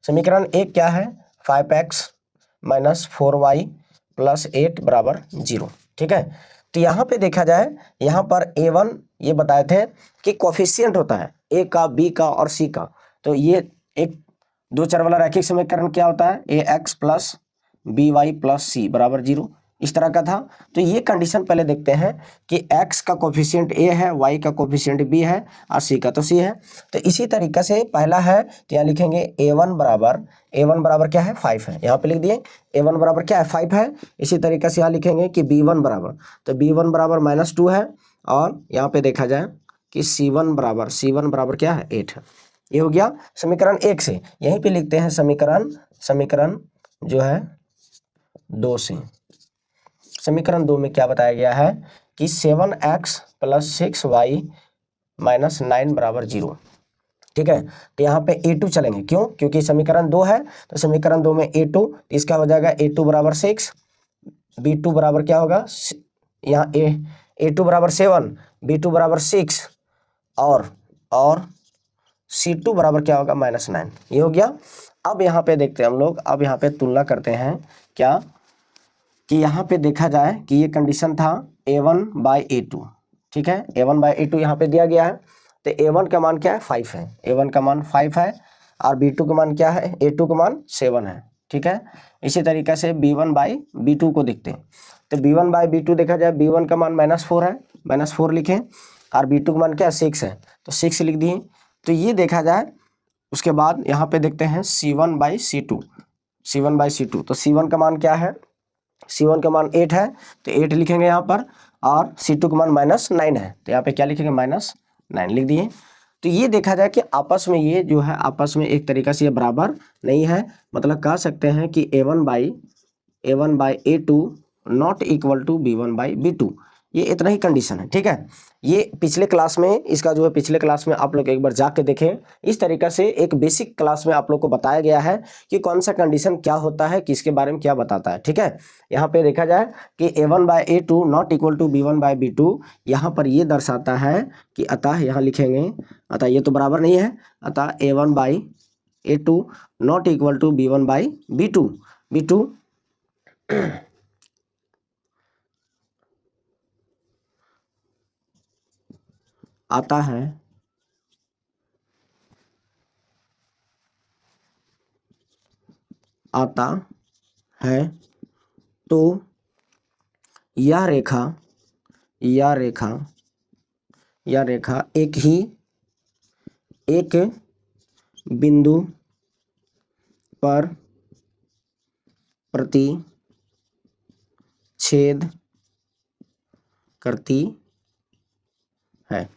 समीकरण 1 क्या है, 5x - 4y + 8 = 0, ठीक है। तो यहाँ पे देखा जाए, यहाँ पर A1 ये बताए थे कि कोफिशिएंट होता है A का, B का और C का। तो ये एक दो चर वाला रैखिक समीकरण क्या होता है, AX + BY + C = 0, इस तरह का था। तो ये कंडीशन पहले देखते हैं कि x का कोफिशिएंट A है, y का कोफिशिएंट B है और C का तो C है। तो इसी तरीके से पहला है, तो यहाँ लिखेंगे A1 बराबर क्या है, 5 है, यहाँ पे लिख दिए A1 बराबर क्या है, 5 है। इसी तरीके से यहाँ लिखेंगे कि B1 बराबर, तो B1 बराबर -2 है। और यहाँ पे देखा जाए कि C1 बराबर क्या है, 8 है। ये हो गया समीकरण 1 से। यहीं पे लिखते हैं समीकरण जो है 2 से। समीकरण 2 में क्या बताया गया है कि 7x + 6y - 9 = 0, ठीक है। तो यहाँ पे A2 चलेंगे, क्यों, क्योंकि समीकरण 2 है। तो समीकरण 2 में A2, इसका हो जाएगा A2 = 6, B2 बराबर क्या होगा, यहाँ A2 = 7, B2 = 6 और C2 बराबर क्या होगा, -9। ये हो गया। अब यहाँ पे देखते हैं हम लोग, अब यहाँ पे तुलना करते हैं क्या, कि यहाँ पे देखा जाए कि ये कंडीशन था A1/A2, ठीक है। A1/A2 यहाँ पे दिया गया है। तो A1 का मान क्या है, 5 है, A1 का मान 5 है। और B2 का मान क्या है, A2 का मान 7 है, ठीक है। इसी तरीके से B1/B2 को देखते हैं। तो B1/B2 देखा जाए, B1 का मान -4 है, -4 लिखें। और B2 का मान क्या है, 6 है, तो 6 लिख दिए। तो ये देखा जाए। उसके बाद यहाँ पे देखते हैं C1/C2, तो C1 का मान क्या है, C1 का मान 8 है, तो 8 लिखेंगे यहाँ पर। और C2 का मान -9 है, तो यहाँ पे क्या लिखेंगे, -9 लिख दिए। तो ये देखा जाए कि आपस में ये जो है, आपस में एक तरीका से ये बराबर नहीं है। मतलब कह सकते हैं कि A1/A2 not equal to B1/B2, ये इतना ही कंडीशन है, ठीक है। ये पिछले क्लास में, इसका जो है पिछले क्लास में आप लोग एक बार जाके देखें। इस तरीका से एक बेसिक क्लास में आप लोग को बताया गया है कि कौन सा कंडीशन क्या होता है, किसके बारे में क्या बताता है, ठीक है। यहाँ पे देखा जाए कि A1/A2 not equal to B1/B2, यहाँ पर ये दर्शाता है कि अतः, यहाँ लिखेंगे अतः ये तो बराबर नहीं है, अतः A1/A2 not equal to B1/B2। B2 आता है तो यह रेखा यह रेखा एक बिंदु पर प्रतिच्छेद करती है,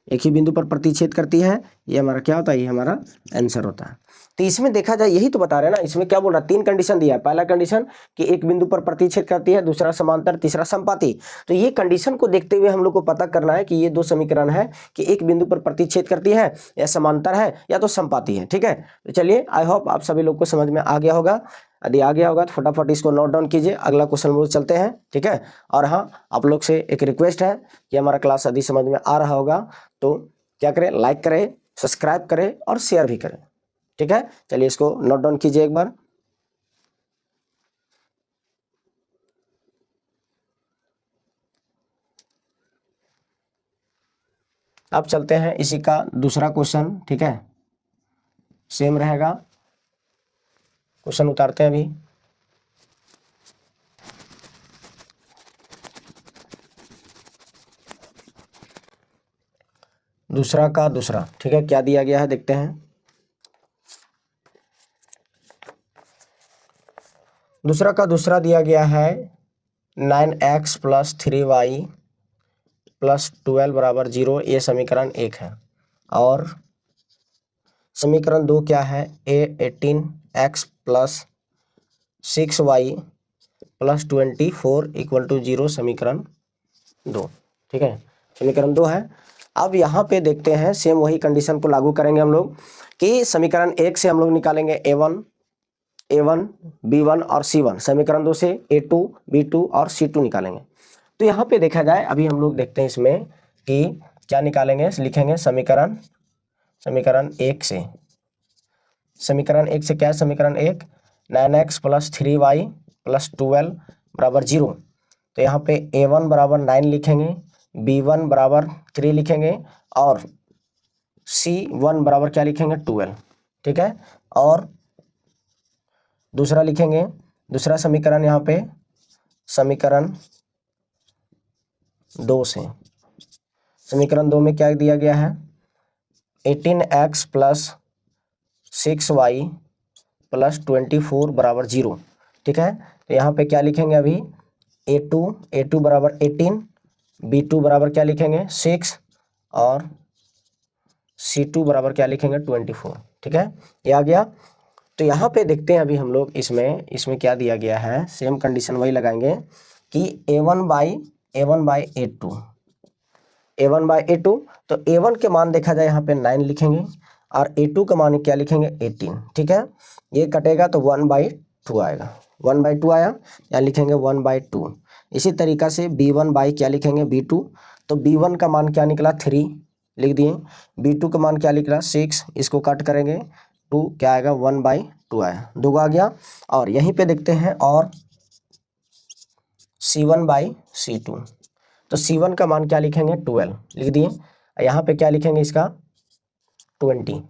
एक ही बिंदु पर प्रतिच्छेद करती है। ये हमारा क्या होता है, ये हमारा आंसर होता है। तो इसमें देखा जाए, यही तो बता रहे हैं ना, इसमें क्या बोल रहा है, 3 कंडीशन दिया है। पहला कंडीशन कि एक बिंदु पर प्रतिच्छेद करती है, दूसरा समांतर, तीसरा संपाती। तो ये कंडीशन को देखते हुए हम लोग को पता करना है कि ये 2 समीकरण है कि एक बिंदु पर प्रतिच्छेद करती है, या समांतर है, या तो संपाती है। ठीक है, तो चलिए, आई होप आप सभी लोग को समझ में आ गया होगा। यदि आ गया होगा तो फटाफट इसको नोट डाउन कीजिए, अगला क्वेश्चन हम लोग चलते हैं। ठीक है, और हाँ, आप लोग से एक रिक्वेस्ट है कि हमारा क्लास यदि समझ में आ रहा होगा तो क्या करें, लाइक करें, सब्सक्राइब करें और शेयर भी करें। ठीक है, चलिए इसको नोट डाउन कीजिए एक बार। अब चलते हैं इसी का दूसरा क्वेश्चन। ठीक है, सेम रहेगा, क्वेश्चन उतारते हैं अभी। दूसरा का दूसरा, ठीक है, क्या दिया गया है देखते हैं। दूसरा का दूसरा दिया गया है 9x + 3y + 12 बराबर 0, ये समीकरण 1 है। और समीकरण 2 क्या है, 18x + 6y + 24 = 0, समीकरण 2। ठीक है, समीकरण 2 है। अब यहाँ पे देखते हैं, सेम वही कंडीशन को लागू करेंगे हम लोग कि समीकरण 1 से हम लोग निकालेंगे A1, B1 और C1, समीकरण 2 से A2, B2 और C2 निकालेंगे। तो यहाँ पे देखा जाए, अभी हम लोग देखते हैं इसमें कि क्या निकालेंगे, लिखेंगे समीकरण 1 से। समीकरण 1 से क्या है, समीकरण 1 9x + 3y + 12 बराबर 0। तो यहाँ पे A1 बराबर 9 लिखेंगे, B1 बराबर 3 लिखेंगे और C1 बराबर क्या लिखेंगे, 12। ठीक है, और दूसरा लिखेंगे, दूसरा समीकरण यहाँ पे समीकरण 2 से। समीकरण 2 में क्या दिया गया है, 18x + 6y + 24 बराबर 0। ठीक है, तो यहाँ पे क्या लिखेंगे अभी, A2 बराबर 18, B2 बराबर क्या लिखेंगे 6 और C2 बराबर क्या लिखेंगे 24। ठीक है, ये आ गया। तो यहाँ पे देखते हैं अभी हम लोग इसमें क्या दिया गया है, सेम कंडीशन वही लगाएंगे कि A1 बाई A2। तो A1 के मान देखा जाए यहाँ पे 9 लिखेंगे और A2 का मान क्या लिखेंगे 18। ठीक है, ये कटेगा तो 1/2 आएगा, 1/2 आया, या लिखेंगे 1/2। इसी तरीका से B1 बाई क्या लिखेंगे B2, तो B1 का मान क्या निकला 3 लिख दिए, B2 का मान क्या निकला 6, इसको कट करेंगे 2, क्या आएगा 1/2 आया, 2 आ गया। और यहीं पे देखते हैं, और C1/C2, तो C1 का मान क्या लिखेंगे 12 लिख दिए, यहाँ पे क्या लिखेंगे इसका 20,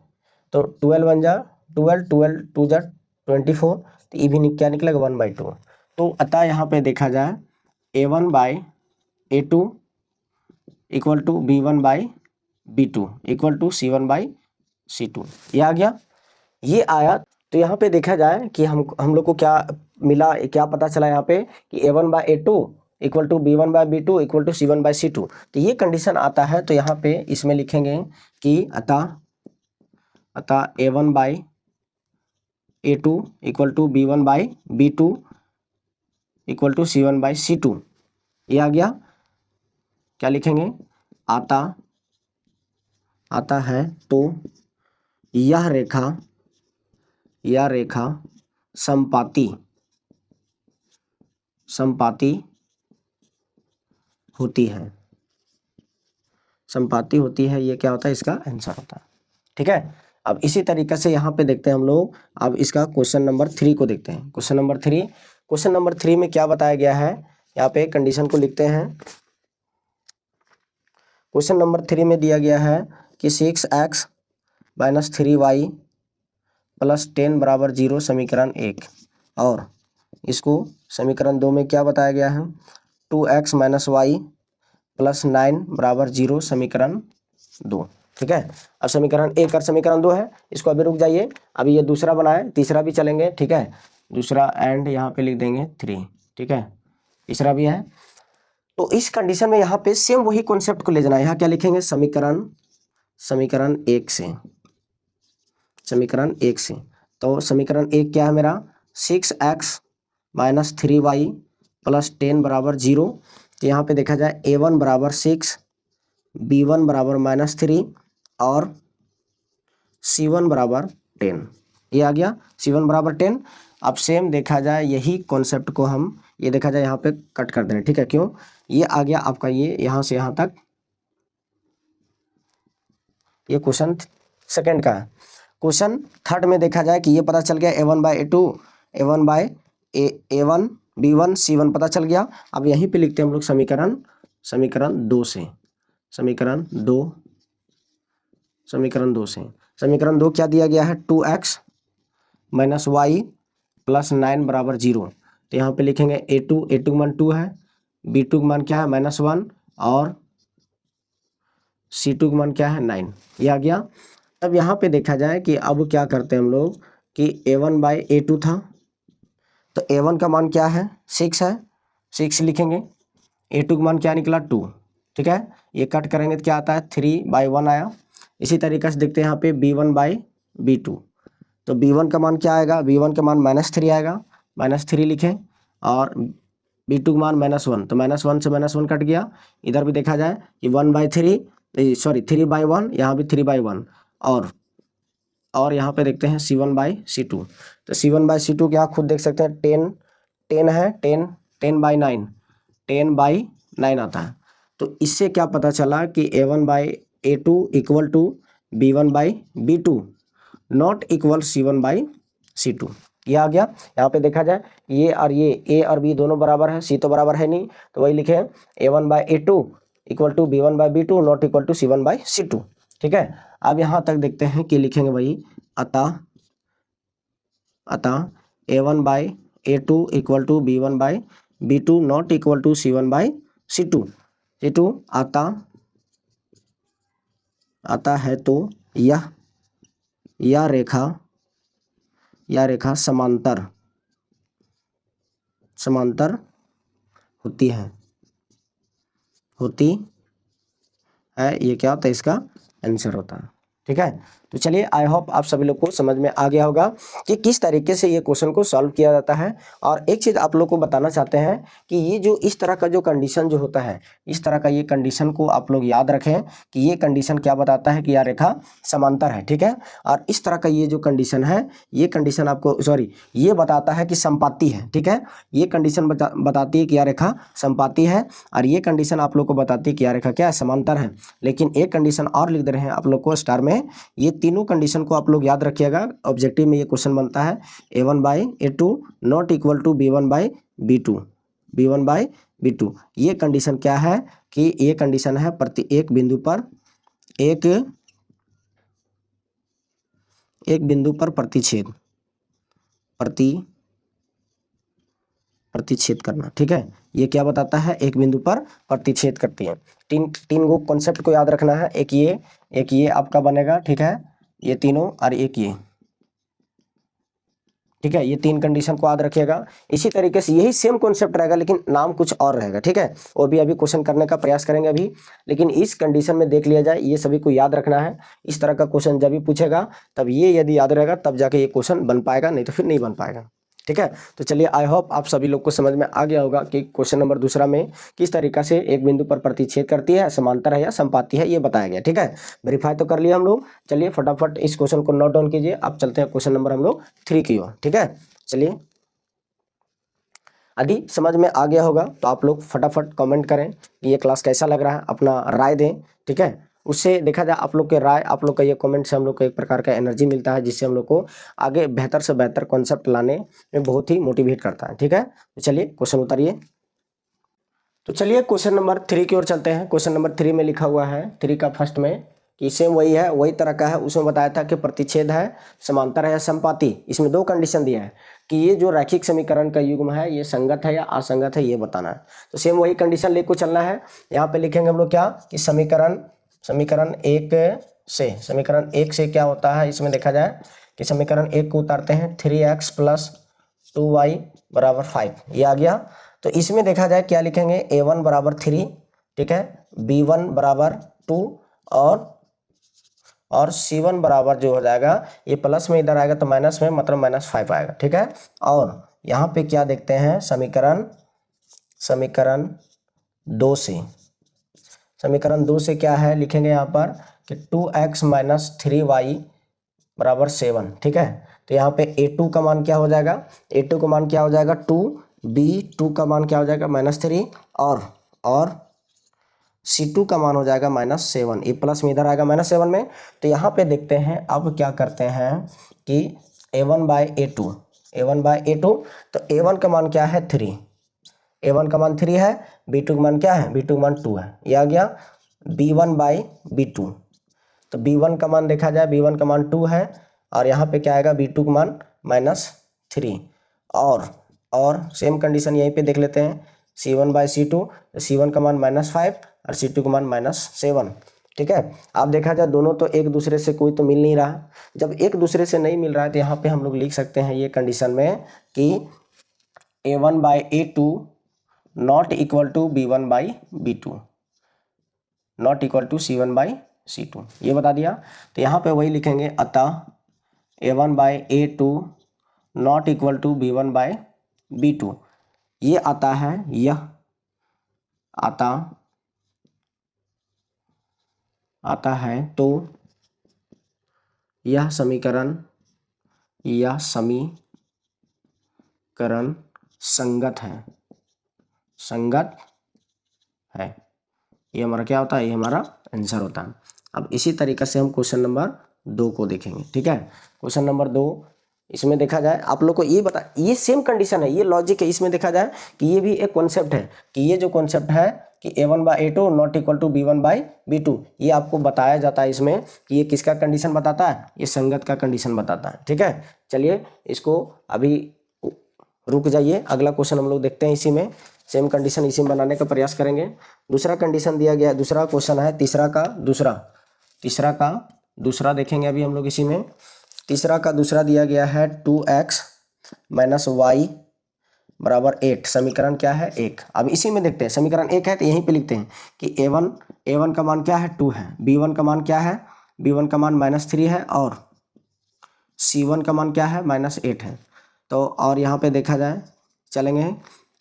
तो 12 बन जा 12, 12 2 जा 24, तो ये भी क्या निकलेगा 1/2। तो अतः यहाँ पे देखा जाए A1/A2 = B1/B2 = C1/C2, ये आ गया, ये आया। तो यहाँ पे देखा जाए कि हम लोग को क्या मिला, क्या पता चला यहाँ पे कि A1/A2 = B1/B2 = C1/C2। तो ये कंडीशन आता है। तो यहाँ पे इसमें लिखेंगे कि अतः A1/A2 = B1/B2 = C1/C2, ये आ गया। क्या लिखेंगे, आता है तो यह रेखा संपाती होती है, ये क्या होता है, इसका आंसर होता है। ठीक है, अब इसी तरीके से यहाँ पे देखते हैं हम लोग। अब इसका क्वेश्चन नंबर 3 को देखते हैं। क्वेश्चन नंबर 3 में क्या बताया गया है, यहाँ पे कंडीशन को लिखते हैं। क्वेश्चन नंबर 3 में दिया गया है कि 6x - 3y + 10 बराबर 0, समीकरण 1। और इसको समीकरण 2 में क्या बताया गया है, 2x - y प्लस 9 बराबर 0 समीकरण 2। ठीक है, अब समीकरण 1 और समीकरण 2 है, इसको अभी रुक जाइए, अभी ये दूसरा बना है, तीसरा भी चलेंगे। ठीक है, दूसरा एंड यहाँ पे लिख देंगे 3। ठीक है, तीसरा भी है। तो इस कंडीशन में यहाँ पे सेम वही कॉन्सेप्ट को ले जाना है। यहाँ क्या लिखेंगे, समीकरण 1 से, समीकरण 1 से। तो समीकरण 1 क्या है मेरा, 6x माइनस 3y प्लस 10 बराबर 0। तो यहाँ पे देखा जाए a1 बराबर 6, b1 बराबर -3 और c1 बराबर 10। ये आ गया c1 बराबर 10। अब सेम देखा जाए यही कॉन्सेप्ट को हम ये देखा जाए यहाँ पे कट कर दें। ठीक है, क्यों, ये आ गया आपका ये यहाँ से यहाँ तक, ये क्वेश्चन सेकंड का है। क्वेश्चन थर्ड में देखा जाए कि ये पता चल गया a1 by a2, a1 by a1 b1 c1 पता चल गया। अब यहीं पे लिखते हैं हम लोग समीकरण 2 से, समीकरण 2 से। समीकरण 2 क्या दिया गया है, 2x माइनस वाई प्लस 9 बराबर 0। तो यहाँ पे लिखेंगे a2 मान 2 है, b2 मान क्या है -1 और c2 मान क्या है 9। ये आ गया। अब यहाँ पे देखा जाए कि अब क्या करते हैं हम लोग कि a1 बाई a2 था, तो a1 का मान क्या है 6 है, 6 लिखेंगे। a2 का मान क्या निकला 2। ठीक है, ये कट करेंगे तो क्या आता है 3/1 आया। इसी तरीके से देखते हैं यहाँ पे b1 बाई b2, तो b1 का मान क्या आएगा, b1 का मान -3 आएगा, -3 लिखें। और b2 का मान -1, तो -1 से -1 कट गया। इधर भी देखा जाए कि 1/3 सॉरी 3/1, यहाँ भी 3/1 और यहाँ पे देखते हैं c1/c2। तो c1/c2 क्या खुद देख सकते हैं 10 है, 10/9, 10/9 आता है। तो इससे क्या पता चला कि a1/a2 equal to b1/b2 not equal c1/c2। ये आ गया। यहाँ पे देखा जाए ये और ये a और b दोनों बराबर है, c तो बराबर है नहीं, तो वही लिखे a1/a2 equal to b1/b2 not equal to c1/c2। ठीक है, अब यहाँ तक देखते हैं कि लिखेंगे वही अतः a1/a2 equal to b1/b2 not equal to c1/c2। c2 आता है तो यह रेखा समांतर होती है, ये क्या होता है, इसका आंसर होता है। ठीक है, तो चलिए आई होप आप सभी लोग को समझ में आ गया होगा कि किस तरीके से ये क्वेश्चन को सॉल्व किया जाता है। और एक चीज़ आप लोग को बताना चाहते हैं कि ये जो इस तरह का जो कंडीशन जो होता है, इस तरह का ये कंडीशन को आप लोग याद रखें कि ये कंडीशन क्या बताता है कि यह रेखा समांतर है। ठीक है, और इस तरह का ये जो कंडीशन है, ये कंडीशन आपको ये बताता है कि संपाती है। ठीक है, ये कंडीशन बताती है कि यह रेखा संपाती है, और ये कंडीशन आप लोग को बताती है कि यह रेखा क्या है, समांतर है। लेकिन एक कंडीशन और लिख दे रहे हैं आप लोग को स्टार में, ये तीनों कंडीशन को आप लोग याद रखिएगा। ऑब्जेक्टिव में ये क्वेश्चन बनता है a1/a2 not equal to b1/b2। ये कंडीशन क्या है कि ये कंडीशन है प्रति एक बिंदु पर प्रतिच्छेद करना। ठीक है, ये क्या बताता है, एक बिंदु पर प्रतिच्छेद करती है। तीन गो कॉन्सेप्ट को याद रखना है, एक ये आपका बनेगा। ठीक है, ये तीनों और एक ये। ठीक है, ये तीन कंडीशन को याद रखिएगा। इसी तरीके से यही सेम कॉन्सेप्ट रहेगा, लेकिन नाम कुछ और रहेगा। ठीक है, वो भी अभी क्वेश्चन करने का प्रयास करेंगे अभी, लेकिन इस कंडीशन में देख लिया जाए, ये सभी को याद रखना है। इस तरह का क्वेश्चन जब भी पूछेगा तब ये यदि याद रहेगा तब जाके ये क्वेश्चन बन पाएगा, नहीं तो फिर नहीं बन पाएगा। ठीक है, तो चलिए आई होप आप सभी लोग को समझ में आ गया होगा कि क्वेश्चन नंबर दूसरा में किस तरीका से एक बिंदु पर प्रतिच्छेद करती है, समांतर है या संपाती है, ये बताया गया। ठीक है, वेरीफाई तो कर लिया हम लोग। चलिए फटाफट इस क्वेश्चन को नोट डाउन कीजिए। अब चलते हैं क्वेश्चन नंबर हम लोग 3 की ओर। ठीक है, चलिए यदि समझ में आ गया होगा तो आप लोग फटाफट कमेंट करें कि ये क्लास कैसा लग रहा है, अपना राय दें। ठीक है, उससे देखा जाए आप लोग के राय, आप लोग का ये कमेंट से हम लोग को एक प्रकार का एनर्जी मिलता है, जिससे हम लोग को आगे बेहतर से बेहतर कॉन्सेप्ट लाने में बहुत ही मोटिवेट करता है। ठीक है, तो चलिए क्वेश्चन उतारिए। तो चलिए क्वेश्चन नंबर 3 की ओर चलते हैं। क्वेश्चन नंबर 3 में लिखा हुआ है, 3 का फर्स्ट में कि सेम वही है, वही तरह का है। उसमें बताया था कि प्रतिच्छेद है, समांतर है या समपाती। इसमें दो कंडीशन दिया है कि ये जो रैखिक समीकरण का युग्म है ये संगत है या असंगत है, ये बताना है। तो सेम वही कंडीशन लेकर चलना है। यहाँ पे लिखेंगे हम लोग क्या कि समीकरण एक से क्या होता है, इसमें देखा जाए कि समीकरण 1 को उतारते हैं 3x + 2y = 5, ये आ गया। तो इसमें देखा जाए क्या लिखेंगे, a1 = 3, ठीक है, b1 = 2 और c1 बराबर जो हो जाएगा, ये प्लस में इधर आएगा तो माइनस में, मतलब -5 आएगा, ठीक है। और यहाँ पे क्या देखते हैं, समीकरण 2 से क्या है, लिखेंगे यहाँ पर कि 2x - 3y = 7, ठीक है। तो यहाँ पे a2 का मान क्या हो जाएगा, a2 का मान क्या हो जाएगा 2, b2 का मान क्या हो जाएगा -3 और C2 का मान हो जाएगा -7। ये प्लस में इधर आएगा -7 में। तो यहाँ पे देखते हैं, अब क्या करते हैं कि a1/a2, तो a1 का मान क्या है 3, a1 का मान 3 है, b2 का मान क्या है, b2 का मान 2 है, ये आ गया। b1/b2, तो b1 का मान देखा जाए, b1 का मान 2 है और यहाँ पे क्या आएगा, b2 का मान -3। और सेम कंडीशन यहीं पे देख लेते हैं, c1/c2, तो c1 का मान -5 और c2 का मान -7, ठीक है। अब देखा जाए दोनों तो एक दूसरे से कोई तो मिल नहीं रहा। जब एक दूसरे से नहीं मिल रहा है तो यहाँ पे हम लोग लिख सकते हैं ये कंडीशन में कि a1/a2 not equal to b1/b2, not equal to c1/c2, ये बता दिया। तो यहाँ पे वही लिखेंगे, अतः a1/a2 not equal to b1/b2, ये आता है, यह आता है तो यह समीकरण संगत है। ये हमारा क्या होता है, ये हमारा आंसर होता है। अब इसी तरीके से हम क्वेश्चन नंबर 2 को देखेंगे, ठीक है। क्वेश्चन नंबर 2, इसमें देखा जाए आप लोग को ये बता, ये सेम कंडीशन है, ये लॉजिक है। इसमें देखा जाए कि ये भी एक कॉन्सेप्ट है कि ये जो कॉन्सेप्ट है कि a1/a2 not equal to b1/b2, ये आपको बताया जाता है इसमें कि ये किसका कंडीशन बताता है, ये संगत का कंडीशन बताता है, ठीक है। चलिए इसको अभी रुक जाइए, अगला क्वेश्चन हम लोग देखते हैं। इसी में सेम कंडीशन इसी में बनाने का प्रयास करेंगे। दूसरा कंडीशन दिया गया है, दूसरा क्वेश्चन है तीसरा का दूसरा देखेंगे अभी हम लोग इसी में। तीसरा का दूसरा दिया गया है 2x - y = 8, समीकरण क्या है 1। अब इसी में देखते हैं, समीकरण 1 है तो यहीं पे लिखते हैं कि a1 का मान क्या है 2 है, b1 का मान क्या है, b1 का मान -3 है और c1 का मान क्या है -8 है। तो और यहाँ पे देखा जाए, चलेंगे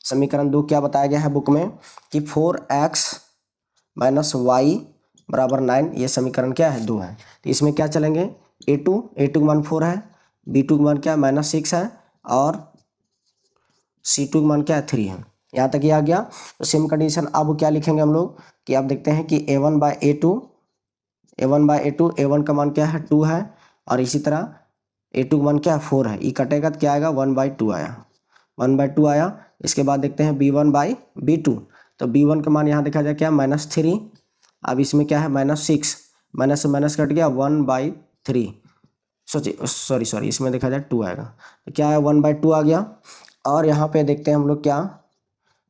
समीकरण 2 क्या बताया गया है बुक में कि 4x - y = 9, ये समीकरण क्या है 2 है। तो इसमें क्या चलेंगे, a2 का मान 4 है, b2 का मान क्या है -6 है और c2 का मान क्या है 3 है। यहाँ तक ये आ गया। तो सेम कंडीशन अब क्या लिखेंगे हम लोग कि आप देखते हैं कि a1/a2 a1 का मान क्या है 2 है और इसी तरह a2 का मान क्या है 4 है, ये कटेगा तो क्या आएगा 1/2 आया, 1/2 आया। इसके बाद देखते हैं b1/b2, तो b1 का मान यहाँ देखा जाए क्या -3, अब इसमें क्या है -6, माइनस से माइनस कट गया 1/3, सॉरी इसमें देखा जाए 2 आएगा, तो क्या है 1/2 आ गया। और यहाँ पे देखते हैं हम लोग क्या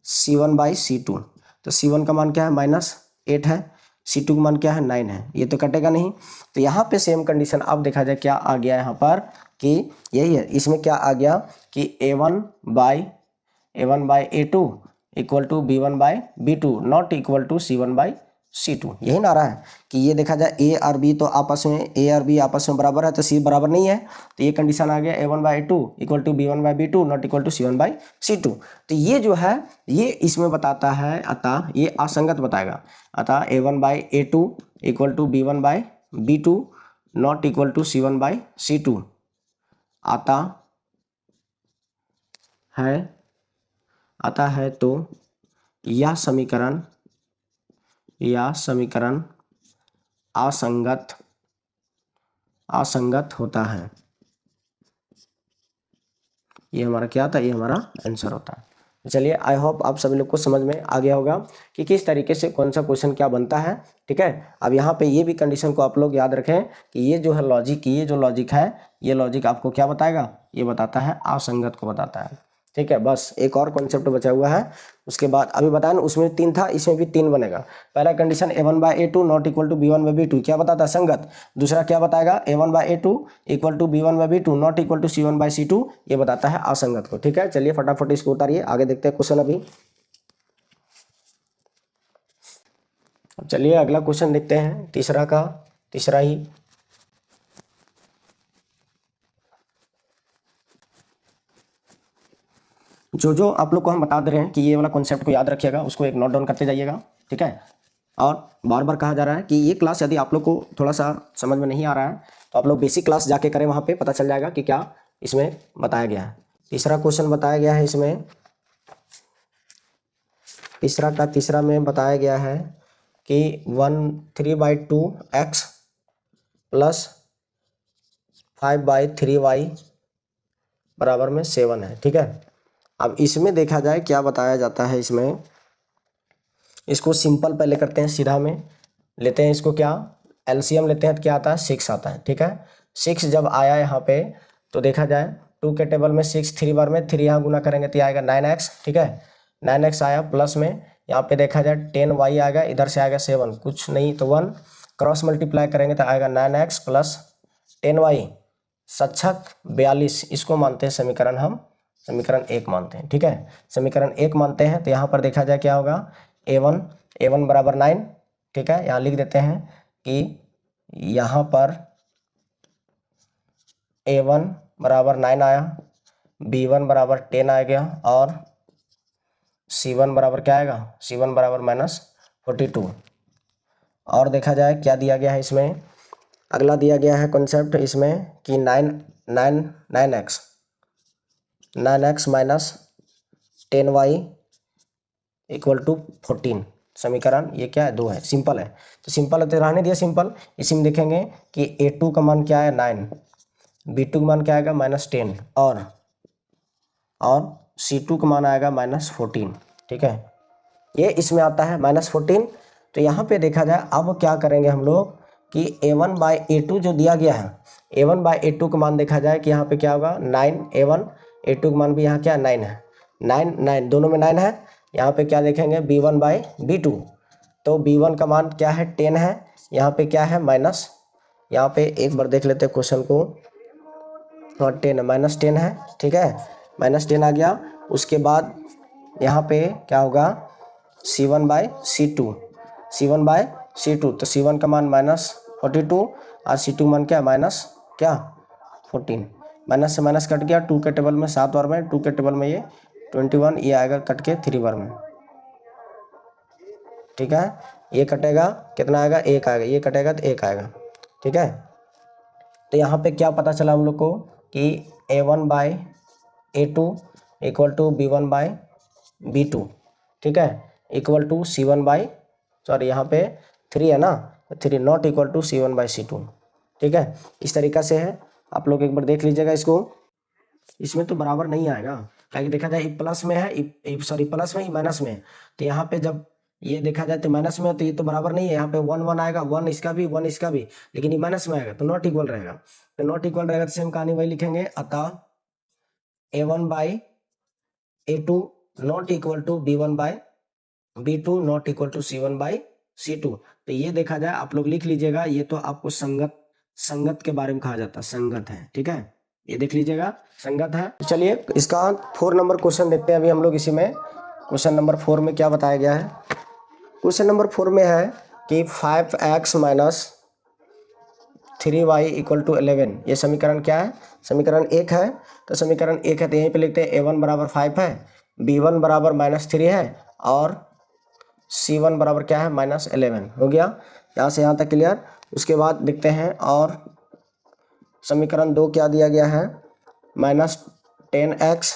c1/c2, तो c1 का मान क्या है -8 है, c2 का मान क्या है 9 है, ये तो कटेगा नहीं। तो यहाँ पे सेम कंडीशन अब देखा जाए क्या आ गया यहाँ पर कि यही है, इसमें क्या आ गया कि a1/a2 equal to b1/b2 not equal to c1/c2, यही ना आ रहा है कि ये देखा जाए a और b आपस में बराबर है तो c बराबर नहीं है, तो ये कंडीशन आ गया a1/a2 equal to b1/b2 not equal to c1/c2। तो ये जो है ये इसमें बताता है, अतः ये असंगत बताएगा, अतः a1/a2 equal to b1/b2 not equal to c1/c2 आता है तो यह समीकरण असंगत होता है। ये हमारा क्या था, ये हमारा आंसर होता है। चलिए आई होप आप सभी लोग को समझ में आ गया होगा कि किस तरीके से कौन सा क्वेश्चन क्या बनता है। ठीक है, अब यहाँ पे ये भी कंडीशन को आप लोग याद रखें कि ये जो है लॉजिक, ये जो लॉजिक है, ये लॉजिक आपको क्या बताएगा, ये बताता है असंगत को बताता है। ठीक है, बस एक और कॉन्सेप्ट बचा हुआ है, उसके बाद अभी बताया ना उसमें 3 था, इसमें भी 3 बनेगा। पहला condition a1/a2 not equal to b1/b2 क्या बताता है, संगत। दूसरा क्या बताएगा, a1/a2 equal to b1/b2 not equal to c1/c2 ये बताता है असंगत को। ठीक है, चलिए फटाफट इसको उतारिए, आगे देखते हैं क्वेश्चन। अभी चलिए अगला क्वेश्चन देखते हैं, तीसरा ही। जो जो आप लोग को हम बता दे रहे हैं कि ये वाला कॉन्सेप्ट को याद रखिएगा, उसको एक नोट डाउन करते जाइएगा। ठीक है, और बार बार कहा जा रहा है कि ये क्लास यदि आप लोग को थोड़ा सा समझ में नहीं आ रहा है तो आप लोग बेसिक क्लास जाके करें, वहाँ पे पता चल जाएगा कि क्या इसमें बताया गया है। तीसरा क्वेश्चन बताया गया है इसमें, तीसरा में बताया गया है कि 3/2x प्लस 5/3y बराबर में 7 है। ठीक है, अब इसमें देखा जाए क्या बताया जाता है इसमें, इसको सिंपल पहले करते हैं, सीधा में लेते हैं इसको, क्या एलसीएम लेते हैं तो क्या आता है, 6 आता है। ठीक है, 6 जब आया यहाँ पे तो देखा जाए 2 के टेबल में 6 3 बार में 3 यहाँ गुना करेंगे तो आएगा 9x। ठीक है, 9x आया, प्लस में यहाँ पे देखा जाए 10y आएगा, इधर से आएगा 7, कुछ नहीं तो 1, क्रॉस मल्टीप्लाई करेंगे तो आएगा 9x प्लस 10y, सच्छक 42। इसको मानते हैं समीकरण, हम समीकरण 1 मानते हैं। ठीक है, समीकरण 1 मानते हैं तो यहाँ पर देखा जाए क्या होगा, a1 बराबर 9। ठीक है, यहाँ लिख देते हैं कि यहाँ पर a1 बराबर 9 आया, b1 बराबर 10 आ गया, और c1 बराबर क्या आएगा, c1 बराबर -42। और देखा जाए क्या दिया गया है इसमें, अगला दिया गया है कॉन्सेप्ट इसमें कि 9x minus 10y equal to 14। समीकरण ये क्या है, 2 है, सिंपल है। तो सिंपल है तो रहने दिया सिंपल। इसी में देखेंगे कि a2 का मान क्या है 9, b2 का मान क्या आएगा -10, और c2 का मान आएगा -14। ठीक है, ये इसमें आता है -14। तो यहाँ पे देखा जाए अब क्या करेंगे हम लोग कि a1/a2 जो दिया गया है, a1/a2 का मान देखा जाए कि यहाँ पे क्या होगा 9, a1/a2 का मान भी यहाँ क्या 9 है, 9 दोनों में 9 है। यहाँ पे क्या देखेंगे b1/b2, तो b1 का मान क्या है 10 है, यहाँ पे क्या है माइनस, यहाँ पे एक बार देख लेते हैं क्वेश्चन को, हाँ 10 है, -10 है। ठीक है, -10 आ गया। उसके बाद यहाँ पे क्या होगा c1/c2, तो c1 का मान -42 और c2 मान क्या -14। माइनस से माइनस कट गया, 2 के टेबल में 7 बार में, 2 के टेबल में ये 21, ये आएगा कट के 3 बार में। ठीक है, ये कटेगा कितना आएगा, 1 आएगा, ये कटेगा तो 1 आएगा। ठीक है, तो यहाँ पे क्या पता चला हम लोग को कि a1/a2 इक्वल टू b1/b2। ठीक है, इक्वल टू सॉरी यहाँ पे 3 है ना, 3 नॉट इक्वल टू c1/c2। ठीक है, इस तरीका से है, आप लोग एक बार देख लीजिएगा इसको। इसमें तो बराबर नहीं आएगा, क्या देखा जाए प्लस में है, सॉरी प्लस में ही माइनस में है, तो यहाँ पे जब ये देखा जाए तो माइनस में है, तो ये तो बराबर नहीं है, यहाँ पे 1 आएगा, 1 इसका भी 1 इसका भी, लेकिन ये माइनस में आएगा तो नॉट इक्वल रहेगा। तो नॉट इक्वल रहेगा तो सेम कहानी वही लिखेंगे, अतः a1/a2 not equal to b1/b2 not equal to c1/c2। तो ये देखा जाए आप लोग लिख लीजिएगा, ये तो आपको संगत के बारे में कहा जाता है, संगत है। ठीक है, ये देख लीजिएगा संगत है। चलिए इसका 4 नंबर क्वेश्चन देखते हैं अभी हम लोग। इसी में क्वेश्चन नंबर 4 में क्या बताया गया है, क्वेश्चन नंबर 4 में है कि 5x minus 3y equal to 11। ये समीकरण क्या है, समीकरण 1 है। तो समीकरण 1 है तो यहीं पे लिखते हैं a1 बराबर 5 है, b1 बराबर -3 है, और c1 बराबर क्या है -11। हो गया यहाँ से यहाँ तक क्लियर। उसके बाद देखते हैं, और समीकरण 2 क्या दिया गया है, -10x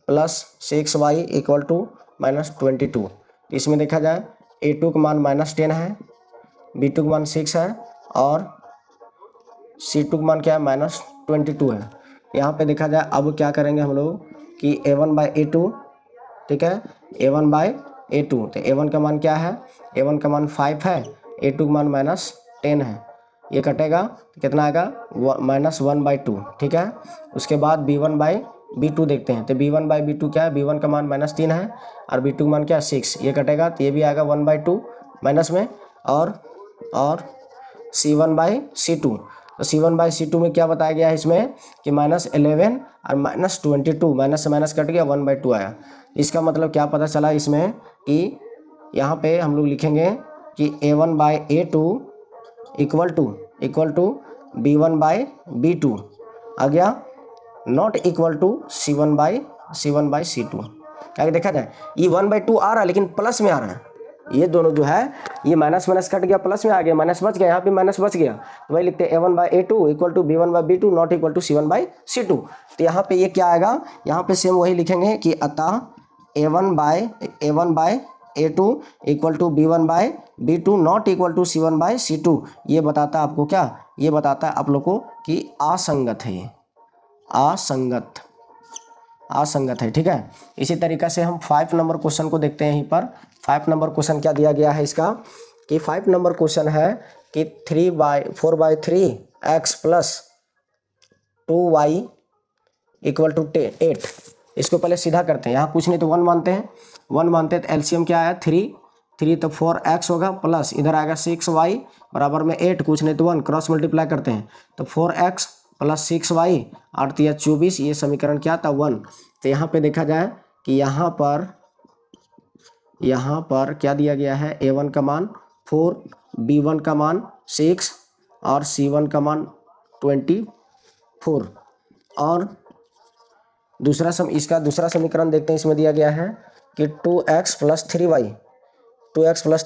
plus 6y equal to -22। इसमें देखा जाए a2 का मान -10 है, b2 का मान 6 है, और c2 का मान क्या है -22 है। यहाँ पे देखा जाए अब क्या करेंगे हम लोग कि a1/a2 ठीक है, A1 बाई A2। तो A1 का मान क्या है, A1 का मान 5 है, A2 का मान -10 है, ये कटेगा तो कितना आएगा -1/2, ठीक है। उसके बाद B1 बाई B2 देखते हैं, तो B1 बाई B2 क्या है, B1 का मान -3 है और B2 का मान क्या है 6, ये कटेगा तो ये भी आएगा 1/2 माइनस में। और C1 बाई C2, तो C1 बाई C2 में क्या बताया गया है इसमें कि -11 और -22, माइनस से माइनस कट गया 1/2 आया। इसका मतलब क्या पता चला इसमें कि यहाँ पे हम लोग लिखेंगे कि A1 by A2 equal to B1 by B2 आ गया, not equal to C1 by C2। क्या देखा जाए, ये 1/2 आ रहा है लेकिन प्लस में आ रहा है, ये दोनों जो है ये माइनस माइनस कट गया, प्लस में आ गया, माइनस बच गया, यहाँ पे माइनस बच गया, तो वही लिखते हैं A1 by A2 equal to B1 by B2 not equal to C1 by C2। तो यहाँ पे ये क्या आएगा, यहाँ पे सेम वही लिखेंगे कि अतः A1 by A2 equal to B1 by B2 not equal to C1 by C2। ये बताता है आपको क्या, ये बताता है आप लोग को कि असंगत है, ये असंगत है, ठीक है। इसी तरीके से हम 5 नंबर क्वेश्चन को देखते हैं। यहीं पर 5 नंबर क्वेश्चन क्या दिया गया है इसका, कि 5 नंबर क्वेश्चन है कि 4/3 x plus 2y equal to 8। इसको पहले सीधा करते हैं, यहाँ कुछ नहीं तो 1 मानते हैं, 1 मानते हैं तो एलसीएम क्या आया 3 तो 4x होगा, प्लस इधर आएगा 6y बराबर में 8, कुछ नहीं तो 1, क्रॉस मल्टीप्लाई करते हैं तो 4x प्लस 6y 8 या 24, ये समीकरण क्या था 1। तो यहाँ पे देखा जाए कि यहाँ पर क्या दिया गया है, A1 का मान 4, B1 का मान 6 और C1 का मान 24। और इसका दूसरा समीकरण देखते हैं, इसमें दिया गया है कि 2x plus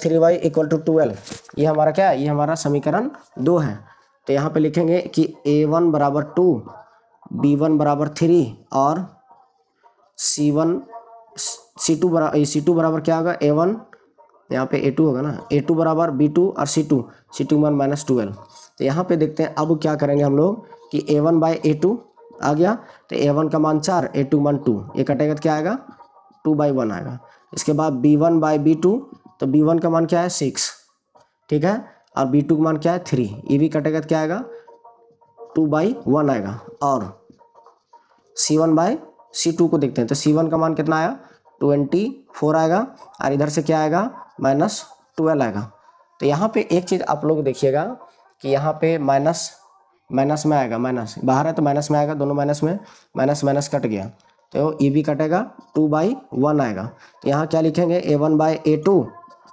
3y equal to 12। ये हमारा क्या है, ये हमारा समीकरण 2 है। तो यहाँ पे लिखेंगे कि A1 बराबर 2, B1 बराबर 3 और C2 बराबर क्या होगा, A1 यहाँ पे A2 होगा ना, A2 बराबर B2 और C2 मान -12। तो यहाँ पे देखते हैं अब क्या करेंगे हम लोग कि A1 बाई A2 आ गया, तो A1 का मान 4, A2 मान 2, ये कटेगा तो क्या आएगा 2/1 आएगा। इसके बाद B1 बाई B2, तो B1 का मान क्या है 6, ठीक है, और B2 का मान क्या है 3, ये भी कटेगा तो क्या आएगा 2/1 आएगा। और C1 बाई C2 को देखते हैं, तो C1 का मान कितना आया 24 आएगा और इधर से क्या आएगा -12 आएगा। तो यहाँ पे एक चीज़ आप लोग देखिएगा कि यहाँ पे माइनस में आएगा, माइनस बाहर है तो माइनस में आएगा, दोनों माइनस में माइनस कट गया तो ये भी कटेगा 2/1 आएगा। तो यहाँ क्या लिखेंगे A1 by A2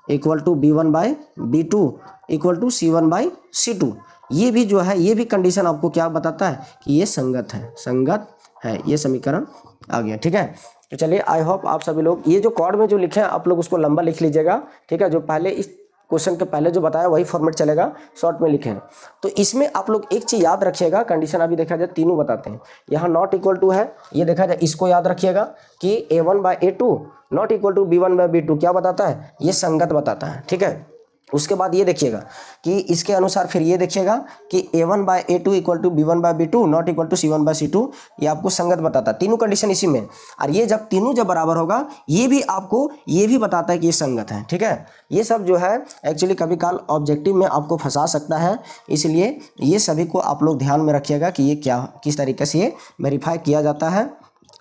equal to B1 by B2 equal to C1 by C2। ये भी जो है, ये भी कंडीशन आपको क्या बताता है कि ये संगत है, ये समीकरण आ गया, ठीक है। तो चलिए आई होप आप सभी लोग ये जो कॉर्ड में जो लिखे हैं आप लोग उसको लंबा लिख लीजिएगा, ठीक है। जो पहले इस क्वेश्चन के पहले जो बताया वही फॉर्मेट चलेगा, शॉर्ट में लिखे हैं। तो इसमें आप लोग एक चीज़ याद रखिएगा, कंडीशन अभी देखा जाए तीनों बताते हैं, यहाँ नॉट इक्वल टू है, ये देखा जाए इसको याद रखिएगा कि A1 by A2 not equal to B1 by B2 क्या बताता है, ये संगत बताता है, ठीक है। उसके बाद ये देखिएगा कि इसके अनुसार फिर ये देखिएगा कि A1 by A2 equal to B1 by B2 not equal to C1 by C2, ये आपको संगत बताता है, तीनों कंडीशन इसी में। और ये जब तीनों जब बराबर होगा ये भी आपको ये भी बताता है कि ये संगत है, ठीक है। ये सब जो है एक्चुअली कभी काल ऑब्जेक्टिव में आपको फंसा सकता है, इसलिए ये सभी को आप लोग ध्यान में रखिएगा कि ये क्या किस तरीके से ये वेरीफाई किया जाता है,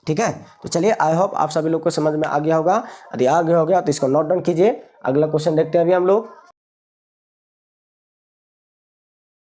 ठीक है। तो चलिए आई होप आप सभी लोग को समझ में आ गया होगा, यदि आ गया हो गया तो इसको नोट डाउन कीजिए। अगला क्वेश्चन देखते हैं अभी हम लोग।